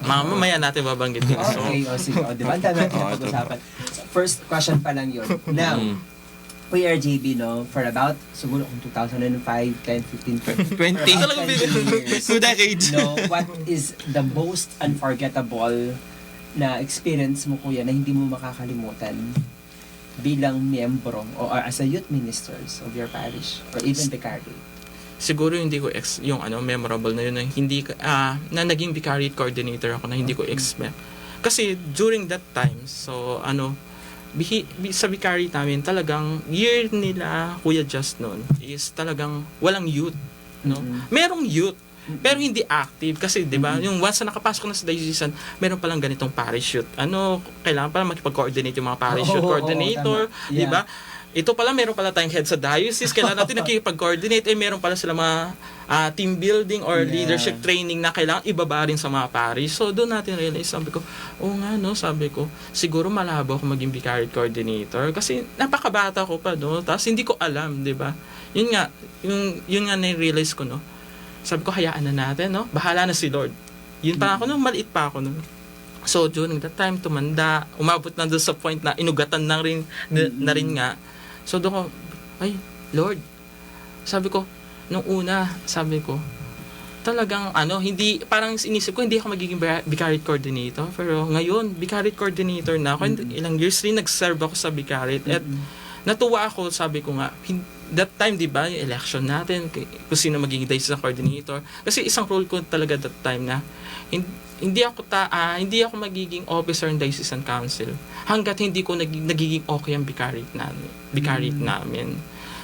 Mamaya natin babanggitin. So, Okay, sige. Diba? Ang dami natin pag-usapan. First question pa lang yun. Now, we are JB, no? For about, siguro kung 2005, 10, 15, 20. Talagang 20 years. 2 decades. No, what is the most unforgettable na experience mo, kuya, na hindi mo makakalimutan bilang miyembro or as a youth ministers of your parish or even vicariate? siguro hindi ko yung memorable na yun na hindi na naging vicariate coordinator ako na hindi ko expect. Kasi during that time, so sa vicariate namin talagang year nila Kuya Just noon is talagang walang youth, no? Merong youth pero hindi active kasi 'di ba yung once na nakapasok na sa diocesan meron pa lang ganitong parish youth kailangan pa lang makipag-coordinate yung mga parish youth coordinator, tama. 'di ba? Ito pala, meron pala tayong head sa diocese. Kailangan natin nakikipag-coordinate. Meron pala sila mga team building or leadership training na kailangan ibaba rin sa mga parish. So, doon natin realize, sabi ko, sabi ko, siguro malabo ako maging vicariate coordinator kasi napakabata ko pa, no? Tapos hindi ko alam, di ba? Yun nga na-realize ko, no? Sabi ko, hayaan na natin, no? Bahala na si Lord. Yun pa ako, no? Maliit pa ako, no? So, during that time, tumanda, umabot na doon sa point na inugatan na rin nga. So doon ko, ay, Lord, sabi ko, nung una, sabi ko, talagang, hindi, parang inisip ko, hindi ako magiging vicariate coordinator. Pero ngayon, vicariate coordinator na ako. Ilang years rin nag-serve ako sa vicariate. At natuwa ako, sabi ko nga, that time, di ba, yung election natin, kung sino magiging diocesan coordinator. Kasi isang role ko talaga that time na, hindi ako magiging officer ng diocesan council hangga't hindi ko nagiging okay ang vicariate namin.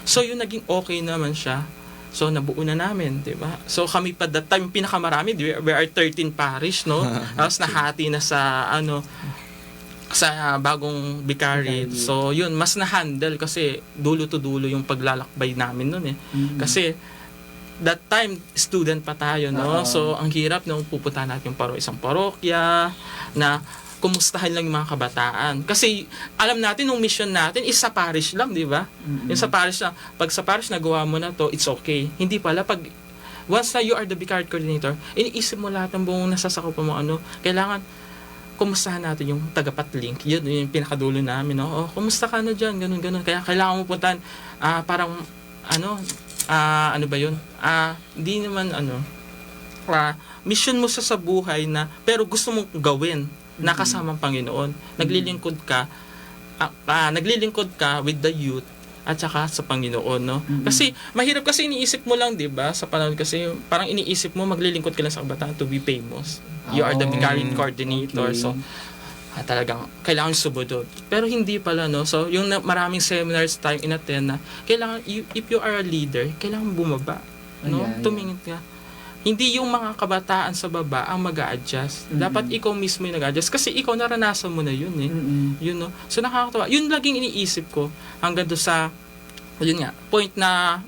So yung naging okay naman siya. So nabuo na namin, 'di ba? So kami pa that time pinakamarami, we are 13 parish, no? Tapos nahati na sa sa bagong vicariate. So yun, mas na-handle kasi dulo to dulo yung paglalakbay namin noon eh. Kasi that time, student pa tayo, no? So, ang hirap nung pupuntahan natin yung isang parokya na kumustahan lang yung mga kabataan. Kasi, alam natin, nung mission natin is sa parish lang, di ba? Yung sa parish lang. Pag sa parish nagawa mo na to, it's okay. Hindi pala, once na you are the vicariate coordinator, iniisip mo lahat ng buong nasasakupan mo, kailangan, kumustahan natin yung taga-patlink. Yun yung pinakadulo namin, no? Kumusta ka na dyan? Ganun. Kaya, kailangan mo puntahan, parang, ba yun? Di naman mission mo sa buhay na pero gusto mong gawin na kasama ang Panginoon. Naglilingkod ka with the youth at saka sa Panginoon, no? Kasi mahirap kasi iniisip mo lang, 'di ba? Sa panahon kasi parang iniisip mo maglilingkod ka lang sa kabataan to be famous. You are the vicariate coordinator. Okay. So talagang kailangan subodod. Pero hindi pala, no? So, yung maraming seminars tayong inattend na kailangan, if you are a leader, kailangan bumaba. No? Tumingin ka. Hindi yung mga kabataan sa baba ang mag-a-adjust. Dapat ikaw mismo yung nag-a-adjust. Kasi ikaw naranasan mo na yun eh. Yun, no? So, nakakatawa. Yun laging iniisip ko hanggang doon sa, yun nga, point na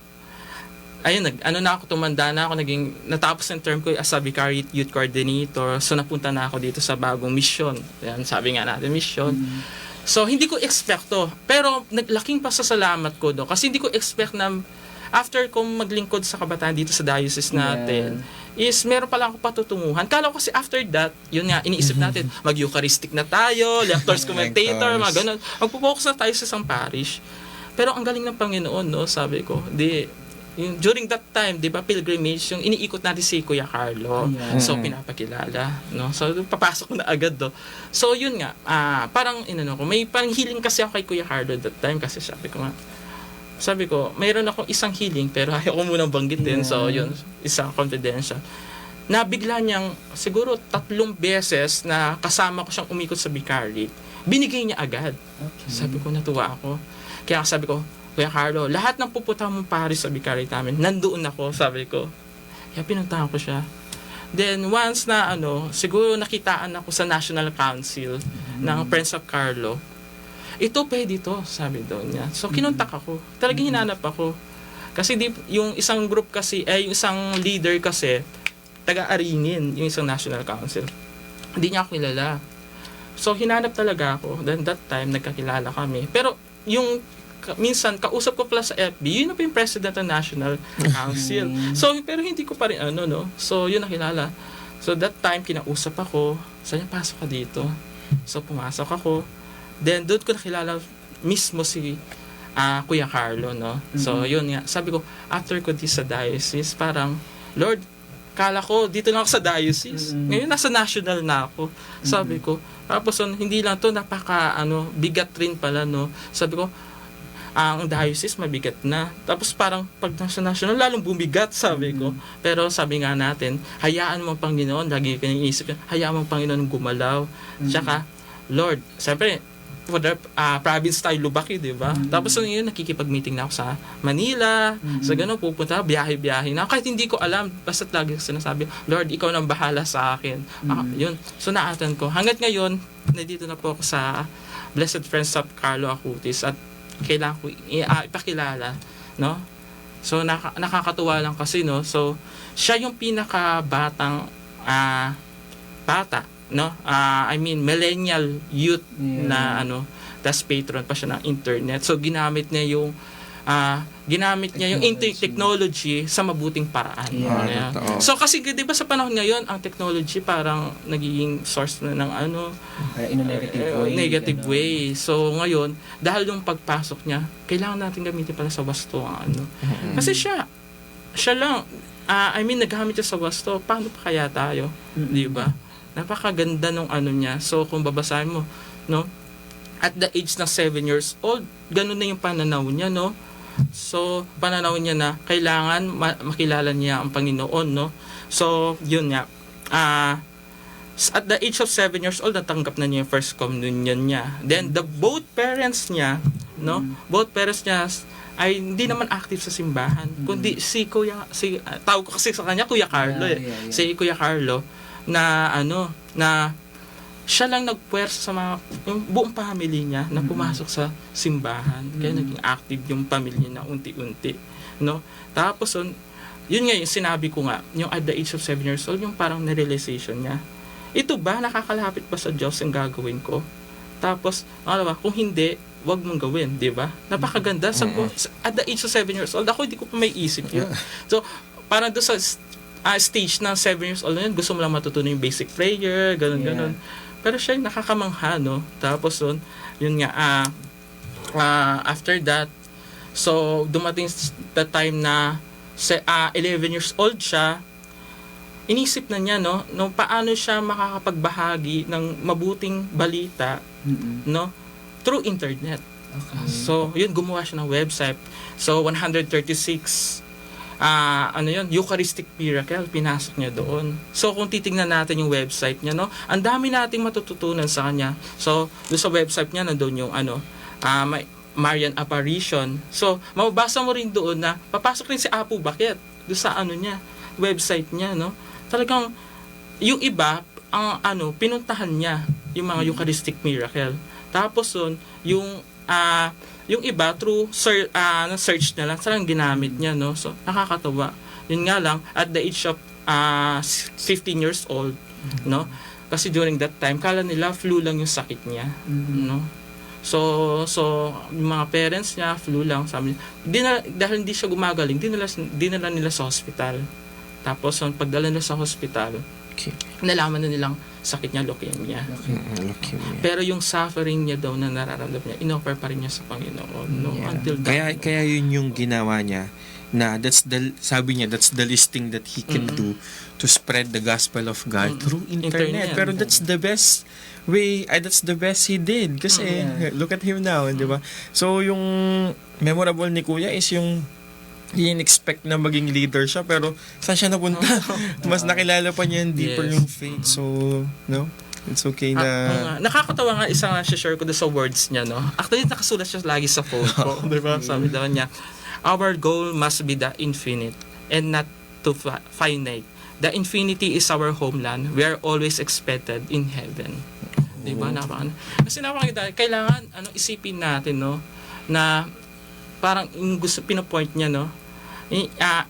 tumanda na ako, natapos ng term ko as a vicariate youth coordinator, so napunta na ako dito sa bagong mission. Yan, sabi nga natin, mission. So, hindi ko expect to. Pero, naglaking pasasalamat ko do. Kasi hindi ko expect na, after kong maglingkod sa kabataan dito sa diocese natin, is meron pala ako patutunguhan. Kala ko kasi after that, yun nga, iniisip natin, mag-Eucharistic na tayo, lectors commentator, mga ganun. Magpo-focus na tayo sa isang parish. Pero ang galing ng Panginoon, no, sabi ko, yung during that time, 'di ba, pilgrimage, yung iniikot natin si Kuya Carlo. Ayan. So pinapakilala, no? So papasok na agad do. So yun nga, parang ko, may parang healing kasi ako kay Kuya Carlo that time kasi sabi ko, mayroon akong isang healing pero ayaw ko munang banggitin. Yeah. So yun, isang confidential. Na bigla niyang siguro 3 beses na kasama ko siyang umikot sa Vicariate, binigay niya agad. Okay. Sabi ko, natuwa ako. Kaya sabi ko, Kuya Carlo, lahat ng pupunta mong Paris sa Vicariate namin, nandoon ako, sabi ko. Kaya pinuntahan ko siya. Then once na siguro nakitaan ako sa National Council ng Friends of Carlo, ito pwede to, sabi doon niya. So kinontak ako. Talagang hinanap ako. Kasi yung isang group kasi, yung isang leader kasi, taga-Aringin, yung isang National Council. Hindi niya ako kilala. So hinanap talaga ako. Then that time, nagkakilala kami. Pero yung minsan, kausap ko pala sa FB, yun na po yung President ng National Council. So, pero hindi ko pa rin So, yun nakilala. So, that time, kinausap ako. Sabi niya, pasok ka dito. So, pumasok ako. Then, doon ko nakilala mismo si Kuya Carlo, no? So, yun nga. Sabi ko, after ko di sa diocese, parang, Lord, kala ko, dito lang ako sa diocese. Ngayon, nasa national na ako. Sabi ko, tapos, hindi lang to bigat rin pala, no? Sabi ko, ang diocese mabigat na. Tapos parang pag nasa national, lalong bumigat, sabi ko. Pero sabi nga natin, hayaan mo ang Panginoon, lagi ko iniisip, hayaan mo ang Panginoon gumalaw. Tsaka, Lord, siyempre, for the province tayo, Lubaki, di ba? Tapos yun, nakikipag-meeting na ako sa Manila, sa gano'n, pupunta, biyahe-biyahe na. Kahit hindi ko alam, basta't lagi ko sinasabi, Lord, ikaw nang bahala sa akin. Yun. So, naatan ko. Hanggat ngayon, nandito na po ako sa Blessed Friends of Carlo Acutis at kailangan ko ipakilala, no? So nakakatuwa lang kasi, no? So siya yung pinakabatang bata, no? I mean millennial youth na tas patron pa siya ng internet. So ginamit niya yung technology sa mabuting paraan. Yeah. So kasi 'di ba sa panahon ngayon ang technology parang nagiging source na ng in a negative way. So ngayon dahil yung pagpasok niya, kailangan natin gamitin pala sa wasto ang Kasi siya lang naggamit siya sa wasto. Paano pa kaya tayo? 'Di ba? Napakaganda nung niya. So kung babasahin mo, no? At the age na 7 years old, ganun na yung pananaw niya, no? So, pananaw niya na kailangan makilala niya ang Panginoon, no? So, yun nga. At the age of 7 years old, natanggap na niya yung first communion niya. Then, both parents niya, no? Both parents niya ay hindi naman active sa simbahan. Kundi tawag ko kasi sa kanya, Kuya Carlo, Si Kuya Carlo, na siya lang nagpuwersa sa yung buong family niya na pumasok sa simbahan. Kaya naging active yung pamilya na unti-unti, no? Tapos yun nga yung sinabi ko nga, yung at the age of 7 years old, yung parang na-realization niya. Ito ba, nakakalapit ba sa Diyos yung gagawin ko? Tapos, kung hindi, wag mong gawin, di ba? Napakaganda. At the age of 7 years old, ako hindi ko pa may isip yun. So, parang doon sa stage ng 7 years old na yun, gusto mo lang matutunan yung basic prayer, ganun. Pero siya yung nakakamangha, no? Tapos yun nga, after that, so dumating the time na 11 years old siya, inisip na niya, no paano siya makakapagbahagi ng mabuting balita, no? Through internet. Okay. So, yun, gumawa siya ng website. So, 136 Eucharistic Miracle, pinasok niya doon. So, kung titingnan natin yung website niya, no, ang dami nating matututunan sa kanya. So, doon sa website niya, nandoon yung may Marian Apparition. So, mababasa mo rin doon na papasok rin si Apo Bakit doon sa niya, website niya, no. Talagang yung iba ang pinuntahan niya yung mga Eucharistic Miracle. Tapos yung iba through search na lang, sarang ginamit niya, no. So nakakatawa. Yun nga lang, at the age of 15 years old, no. Kasi during that time, kala nila flu lang yung sakit niya, no. So yung mga parents niya, flu lang, sabi niya. Dahil hindi siya gumagaling, dinala nila sa hospital. Tapos pagdala nila sa hospital, nalaman na nilang sakit niya, leukemia. Leukemia. Pero yung suffering niya daw na nararamdaman niya, inoffer pa rin niya sa Panginoon. No? Yeah. Until that. Kaya yun yung ginawa niya. na sabi niya, that's the least thing that he can do to spread the gospel of God through internet. Pero that's the best way, that's the best he did. Kasi, look at him now, di ba? So, yung memorable ni Kuya is yung in-expect na maging leader siya, pero saan siya napunta? Mas nakilala pa niya deeper yung faith. So, no? It's okay na... Nakakatawa nga isang share ko doon sa words niya, no? Actually, nakasulat siya lagi sa phone ko. Diba? Sabi daw niya, our goal must be the infinite and not to finite. The infinity is our homeland. We are always expected in heaven. Diba? Kasi napakita, kailangan isipin natin, no? Na parang gusto pinopoint niya, no?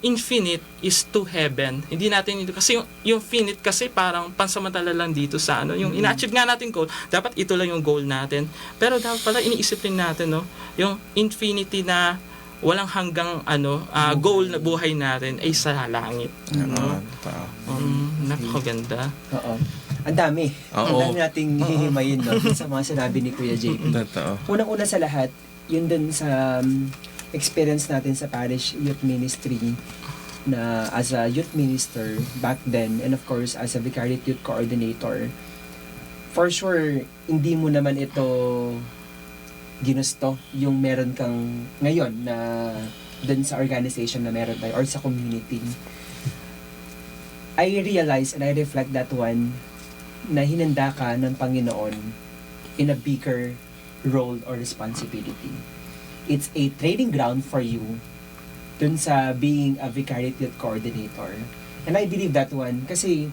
Infinite is to heaven. Hindi natin ito kasi yung finite kasi parang pansamantala lang dito sa yung ina-achieve nga natin goal, dapat ito lang yung goal natin. Pero dapat pala iniisip rin natin, no, yung infinity na walang hanggang goal na buhay natin ay sa langit. Napakaganda. Oo. Ang dami. Ang dami nating hihimayin, no, sa mga sinabi ni Kuya JP. Unang-una sa lahat, yun dun sa experience natin sa parish youth ministry na as a youth minister back then, and of course as a vicariate youth coordinator. For sure, hindi mo naman ito ginusto yung meron kang ngayon na dun sa organization na meron tayo or sa community. I realize and I reflect that one na hinanda ka ng Panginoon in a bigger role or responsibility. It's a training ground for you dun sa being a vicariate youth coordinator. And I believe that one kasi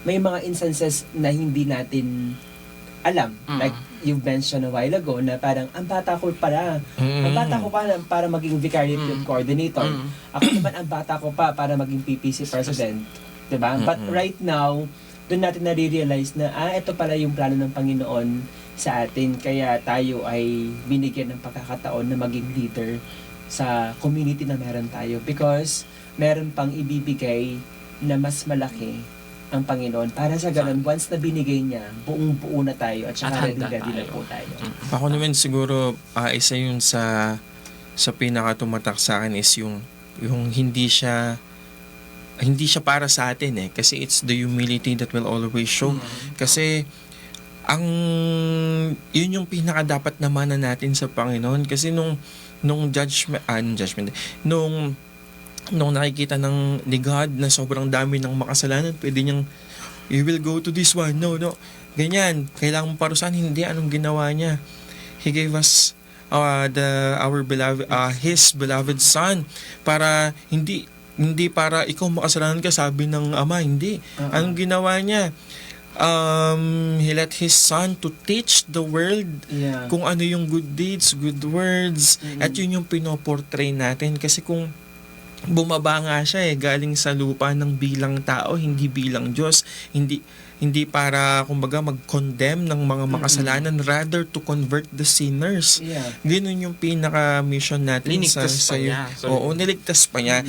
may mga instances na hindi natin alam. Like you've mentioned a while ago na parang ang bata ko para para maging vicariate youth coordinator. Ako naman ang bata ko pa para maging PPC president. Diba? But right now, doon natin nare-realize na ito pala yung plano ng Panginoon sa atin, kaya tayo ay binigyan ng pagkakataon na maging leader sa community na meron tayo because meron pang ibibigay na mas malaki ang Panginoon para sa ganun, once na binigay niya, buong-buo na tayo at saka ready na po tayo. Ako naman siguro isa yun sa pinaka-tumatak sa akin is yung hindi siya para sa atin kasi it's the humility that will always show. Kasi yun yung pinaka dapat namanan natin sa Panginoon kasi nung nung nakikita ni God na sobrang dami ng makasalanan, pwede niyang you will go to this one, no, ganyan, kailangan mo parusahan, hindi, anong ginawa niya? He gave us His beloved Son para hindi para ikaw makasalanan ka, sabi ng Ama, hindi. Anong ginawa niya? He let His Son to teach the world kung ano yung good deeds, good words, at yun yung pinoportray natin. Kasi kung bumaba nga siya galing sa lupa ng bilang tao, hindi bilang Diyos, hindi para kumbaga mag-condemn ng mga makasalanan, rather to convert the sinners. Ganun yung pinaka-mission natin niligtas pa niya.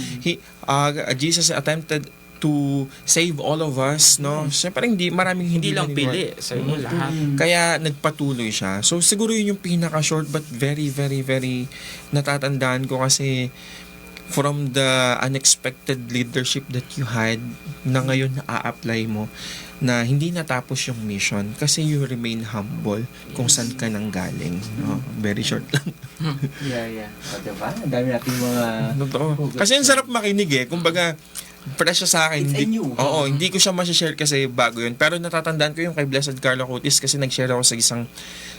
Jesus attempted to save all of us, no? Siyempre maraming hindi lang pili sa lahat. Kaya nagpatuloy siya. So siguro yun yung pinaka-short but very, very, very natatandaan ko kasi from the unexpected leadership that you had na ngayon na-a-apply mo na hindi natapos yung mission kasi you remain humble kung saan ka nang galing. No? Very short lang. Diba? Ang dami nating mga... Kasi ang sarap makinig kumbaga, fresh sa akin. Hindi ko siya ma-share kasi bago yun. Pero natatandaan ko yung kay Blessed Carlo Acutis kasi nag-share ako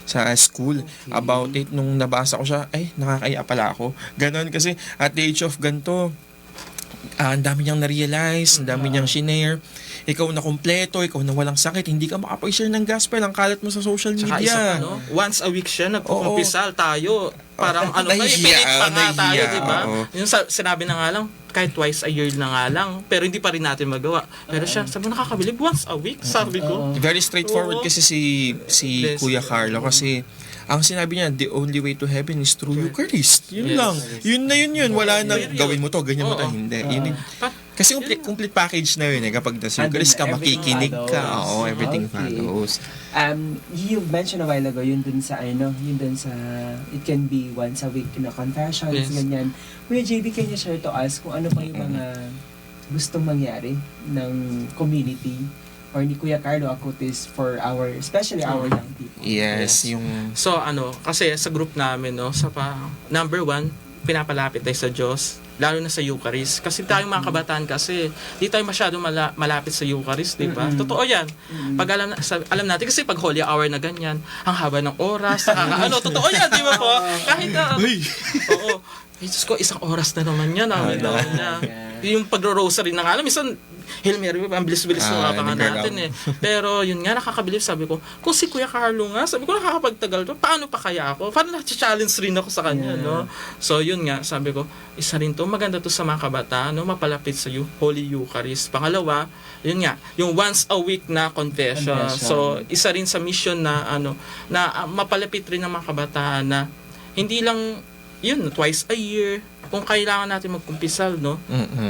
sa school about it. Nung nabasa ko siya, nakakaya pala ako. Ganon kasi at the age of ganito, ang dami niyang na-realize, ang dami niyang shinare. Ikaw na kompleto, ikaw na walang sakit, hindi ka makapag-share ng gospel, ang kalat mo sa social media. Once a week siya, nagkukumpisal tayo. Parang pilit pa nga tayo, diba? Yung sinabi na nga lang, kahit twice a year na nga lang, pero hindi pa rin natin magawa. Pero siya, sabi nakakabilib, once a week, sabi ko. Very straightforward kasi si Kuya Carlo, kasi ang sinabi niya, the only way to heaven is through Eucharist. Yun lang. Yun na yun. Wala nang gawin mo to, ganyan mo to. Hindi. Kasi complete package na yun eh. Kapag nasa Eucharist ka, Everything makikinig ka. follows. Oo, everything Okay. follows. You mentioned a while ago, yun dun sa, it can be once a week na confessions, Yes. ganyan. Kuya JB, can you share to us kung ano pa yung mga gustong mangyari ng community or ni Kuya Carlo Acutis for especially our young people? Yes, Yes. yung... So kasi sa group namin, no, number one, pinapalapit tayo sa Diyos, lalo na sa Eucharist. Kasi tayong mga kabataan kasi, di tayo masyadong malapit sa Eucharist, di ba? Mm-mm. Totoo yan. Mm-mm. Pag alam natin, kasi pag holy hour na ganyan, ang haba ng oras, totoo yan, di ba po? Kahit oo. Ay, Diyos ko, 1 oras na naman yan. Yung pagro-rosary na nga, minsan, Hail Mary, ang bilis-bilis na nga natin eh. Pero yun nga, nakakabilib, sabi ko, kung si Kuya Carlo nga, sabi ko, nakakapagtagal to, paano pa kaya ako? Paano na-challenge rin ako sa kanya, no? So yun nga, sabi ko, isa rin to, maganda to sa mga kabataan, no? Mapalapit sa Holy Eucharist. Pangalawa, yun nga, yung once a week na confession. So, isa rin sa mission na, mapalapit rin ng mga kabataan na, hindi lang, yun, twice a year, kung kailangan natin magkumpisal, no?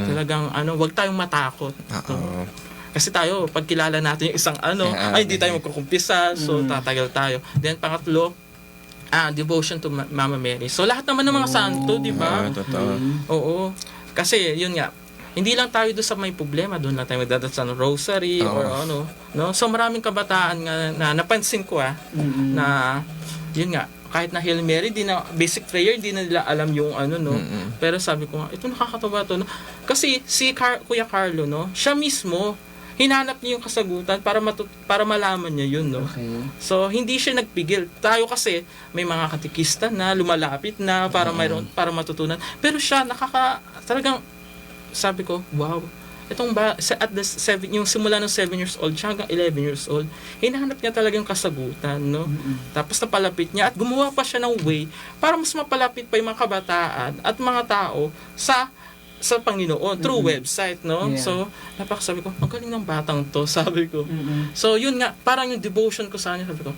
Talagang, wag tayong matakot. No? Kasi tayo, pag kilala natin yung isang hindi tayo magkukumpisal, so tatagal tayo. Then, pangatlo, devotion to Mama Mary. So, lahat naman ng mga santo, di ba? Totoo. Oo. Kasi, yun nga, hindi lang tayo doon sa may problema, doon lang tayo magdadasal ng rosary or no? So, maraming kabataan nga na napansin ko, na, yun nga, kahit na Hail Mary, basic prayer, di na nila alam yung no. Pero sabi ko nga, ito nakakatawa to, no? Kasi si Kuya Carlo, no, siya mismo, hinanap niya yung kasagutan para malaman niya yun, no. Okay. So, hindi siya nagpigil. Tayo kasi, may mga katikista na, lumalapit na, para matutunan. Pero siya, talagang, sabi ko, wow, yung simula ng 7 years old siya hanggang 11 years old, hinahanap niya talagang kasagutan, no? Tapos napalapit niya at gumawa pa siya ng way para mas mapalapit pa yung mga kabataan at mga tao sa Panginoon through website, no? Yeah. So, napakasabi ko, ang galing ng batang to, sabi ko. So, yun nga, parang yung devotion ko sa kanya, sabi ko,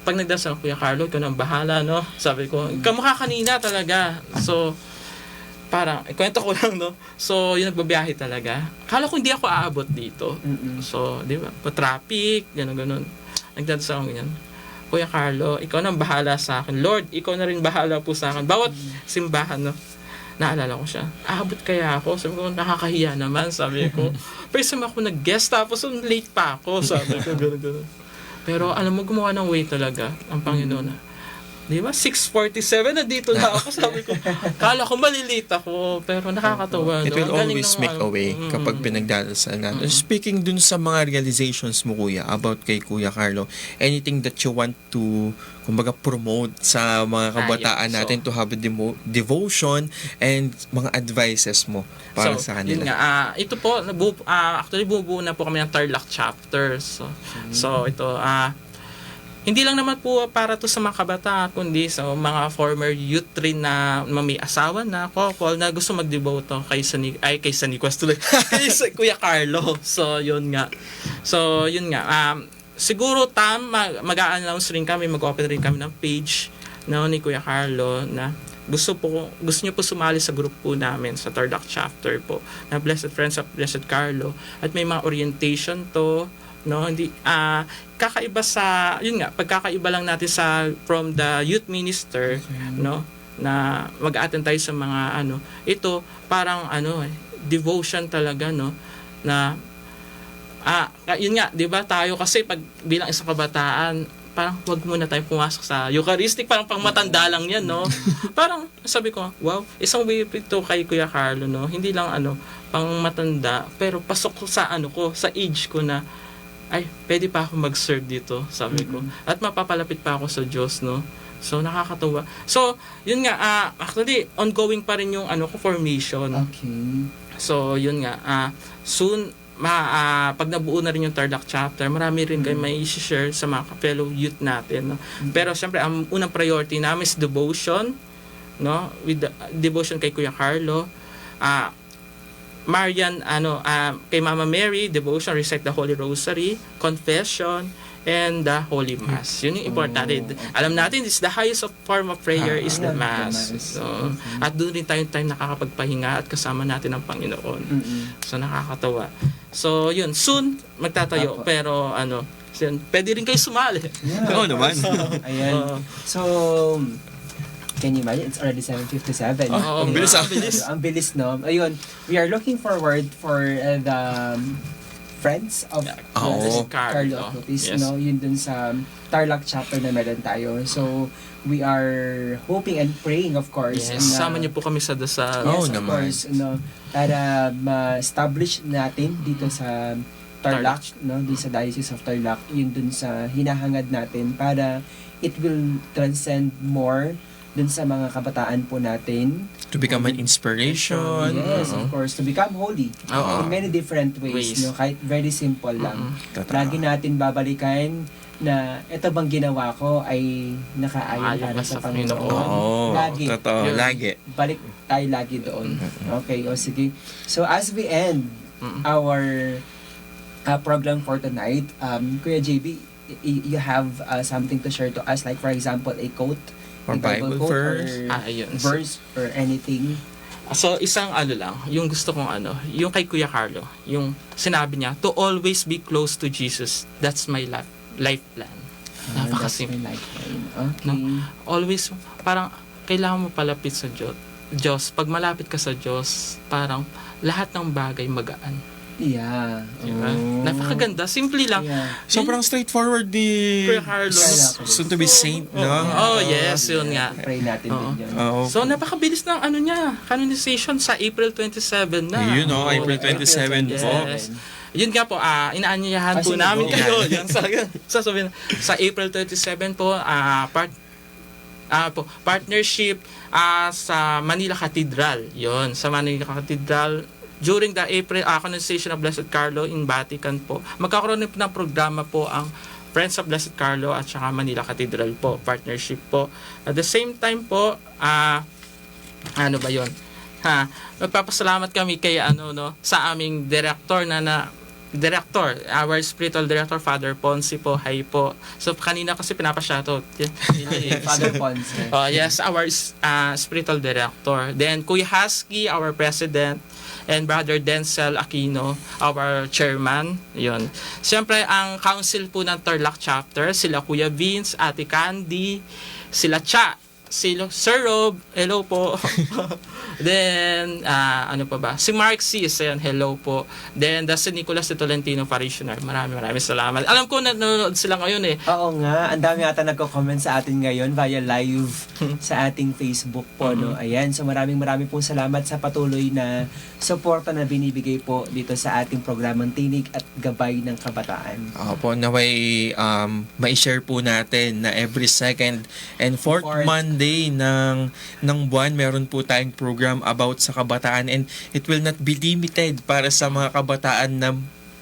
pag nagdasal Kuya Carlo, ikaw nang bahala, no? Sabi ko, kamukha kanina talaga. So, parang, ikwento ko lang, no? So, yung nagbabiyahe talaga. Kala ko hindi ako aabot dito. So, di ba? Pa-traffic, gano'n. Nagdadasal ako ganyan. Kuya Carlo, ikaw nang bahala sa akin. Lord, ikaw na rin bahala po sa akin. Bawat simbahan, no? Naalala ko siya. Aabot kaya ako? Sabi ko, nakakahiya naman, sabi ko. First time ako nag-guest, tapos late pa ako, sabi ko, gano'n. Pero alam mo, gumawa ng way talaga ang Panginoon. Di ba? 6:47 na dito na ako. Sabi ko, kala ko malilate ako, pero nakakatawa. It will always make a way kapag pinagdarasal natin. Speaking dun sa mga realizations mo, Kuya, about kay Kuya Carlo, anything that you want to, kumbaga, promote sa mga kabataan natin to have a devotion and mga advices mo para sa kanila? Yun nga, ito po, actually bubuo na po kami ng Tarlac chapter. So ito, hindi lang naman po para to sa mga kabataan, kundi sa mga former youth rin na may asawa na, couple, na gusto mag-devote kay Nicolas tuloy, kay Kuya Carlo. So, yun nga. Siguro, mag-a-announce rin kami, mag-open rin kami ng page ni Kuya Carlo na gusto niyo po sumali sa group po namin sa Tarlac chapter po na Blessed Friends of Blessed Carlo, at may mga orientation to, no, hindi kakaiba sa yun nga, pagkakaiba lang natin from the youth minister, no, na mag-attend tayo sa mga ito parang devotion talaga, no, na yun nga, 'di ba, tayo kasi pag bilang isang kabataan, parang wag muna tayo pumasok sa Eucharistic, parang pang matanda lang yan, no. Parang sabi ko, wow, isang way ito kay Kuya Carlo, no, hindi lang pang matanda, pero pasok sa sa age ko na ay, pwede pa ako mag-serve dito, sabi ko. At mapapalapit pa ako sa Diyos, no? So, nakakatuwa. So, yun nga, actually, ongoing pa rin yung formation. Okay. So, yun nga, soon, pag nabuo na rin yung Tarlac chapter, marami rin kayo may i-share sa mga fellow youth natin, no? Pero, syempre, ang unang priority namin is devotion, no? With devotion kay Kuya Carlo. Marian, kay Mama Mary, devotion, recite the Holy Rosary, confession, and the Holy Mass. Yun yung importante. Alam natin, is the highest of form of prayer is the the Mass. Mass. So, at doon rin tayo nakakapagpahinga at kasama natin ang Panginoon. So, nakakatawa. So, yun. Soon, magtatayo. Apo. Pero, pwede rin kayo sumali. Oo naman. Ayan. So, can you imagine? It's already 7:57. Oo, ang bilis, ang bilis. Ang bilis, no? Ayun, we are looking forward for the Friends of Oo. Carlo Carlo. Acutis, Yes. no? Yun dun sa Tarlac chapter na meron tayo. So, we are hoping and praying, of course. Yes. Sama niyo po kami sa dasal. Oo Yes, of naman. course, no? Para ma-establish natin dito sa Tarlac, no? Dun sa Diocese of Tarlac, yun dun sa hinahangad natin para it will transcend more dun sa mga kabataan po natin. To become an inspiration. Yes, of course. To become holy. Oo. In many different ways. Ways. No? Kahit very simple lang. Totoo. Lagi natin babalikan na ito bang ginawa ko ay nakaayon Ayon para ba sa sa Panginoon. Oo. Lagi. Totoo. Yun. Lagi. Balik tayo lagi doon. Okay, o sige. So as we end our program for tonight, Kuya JB, you have something to share to us, like for example, a quote, Or a Bible quote, verse. or Ayun. verse, or anything. So, isang lang, yung gusto kong yung kay Kuya Carlo, yung sinabi niya, to always be close to Jesus. That's my life plan. Napakasimple. That's my lifeline. Okay. No? Always, parang, kailangan mo palapit sa Diyos. Pag malapit ka sa Diyos, parang, lahat ng bagay magaan. Yeah. Diba? Oh. Napakaganda. Simple lang. Yeah. Sobrang straightforward ni Kuya Carlo. soon to be saint, no? Oh, yes, yun nga. Pray natin Oo. din yun. Oo. So, napakabilis ng niya, canonization sa April 27 na. Yun, no? Oo, April 27 po. Yes. Yun nga po, inaanyayahan po Sige, namin go. kayo. Yan, sasabihin, sa April 27 po, partnership sa Manila Cathedral. Yun, sa Manila Cathedral. During the April canonization of Blessed Carlo in Vatican po, magkakaroon po ng programa po ang Friends of Blessed Carlo at saka Manila Cathedral po, partnership po. At the same time po, ano ba yun? Magpapasalamat kami kay sa aming director director, our spiritual director, Father Ponce po, hi po. So, kanina kasi pinapashoutout. Father Ponce. Yes, our spiritual director. Then, Kuya Husky, our president, and Brother Denzel Aquino, our chairman. Yun. Siyempre, ang council po ng Tarlac chapter, sila Kuya Vince, Ate Candy, sila Cha, sila Sir Rob, hello po. Then, ano pa ba? Si Mark Cis, ayan, hello po. Then, the St. Nicholas de Tolentino Parishioner. Maraming salamat. Alam ko nanonood sila ngayon eh. Oo nga, ang dami ata nagko-comment sa atin ngayon via live sa ating Facebook po, no? Ayan, so maraming pong salamat sa patuloy na suporta na binibigay po dito sa ating programang Tinig at Gabay ng Kabataan. Opo, naway ma-share po natin na every second and fourth Monday ng buwan, meron po tayong program about sa kabataan, and it will not be limited para sa mga kabataan na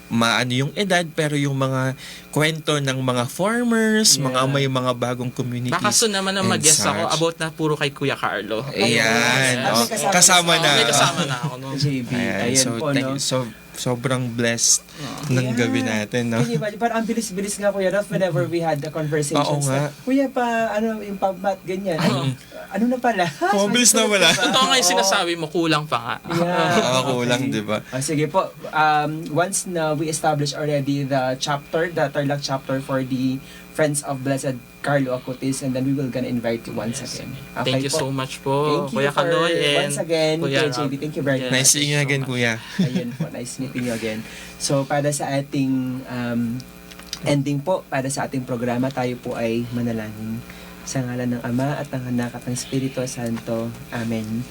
maano yung edad, pero yung mga kwento ng mga farmers, Yeah. may mga bagong communities. Baka soon naman na and mag-guest ako such. about na puro kay Kuya Carlo. Ayan. Ah, may Oh, kasama na. May kasama na ako. No? JB, Ayan, ayan so, po, thank no? you. Sobrang blessed ng Yeah. gabi natin, no? Can you imagine? Parang ang bilis-bilis nga, Kuya Ralph, whenever we had the conversations. Oo nga. Kuya pa, yung pagmat, ganyan. Ay, ano na pala? Oh, bilis na wala. Totoo nga yung Oo. sinasabi mo, kulang pa nga. Yeah. Ako lang, di ba? Sige po, once na we establish already the Tarlac chapter for the Friends of Blessed Carlo Acutis, and then we will gonna invite you once Yes. again. Thank you so much po, Thank you Kuya for, Kaloy. And once again, Kuya Kuya JB, thank you very Yes. much. Nice seeing you so again, much. Kuya. Ayun po, nice meeting you again. So, para sa ating ending po, para sa ating programa, tayo po ay manalangin. Sa ngalan ng Ama at ng Anak at ng Espiritu Santo. Amen.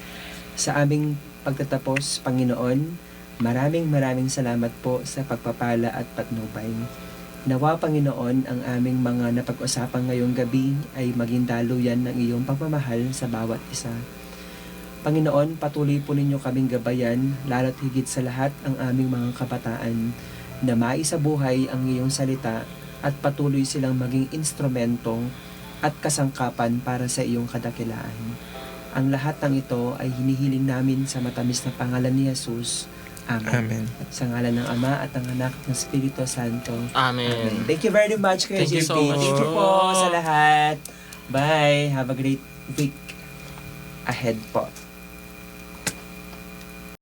Sa aming pagtatapos, Panginoon, maraming salamat po sa pagpapala at patnubay. Nawa, Panginoon, ang aming mga napag-usapan ngayong gabi ay maging daluyan ng iyong pagmamahal sa bawat isa. Panginoon, patuloy po ninyo kaming gabayan, lalo't higit sa lahat ang aming mga kabataan, na maisabuhay ang iyong salita at patuloy silang maging instrumento at kasangkapan para sa iyong kadakilaan. Ang lahat ng ito ay hinihiling namin sa matamis na pangalan ni Jesus. Amen. Amen. Sa ngalan ng Ama at ng Anak at ng Espiritu Santo. Amen. Thank you very much, Kuya Thank you JP. so much Thank you po. po sa lahat. Bye. Have a great week ahead po.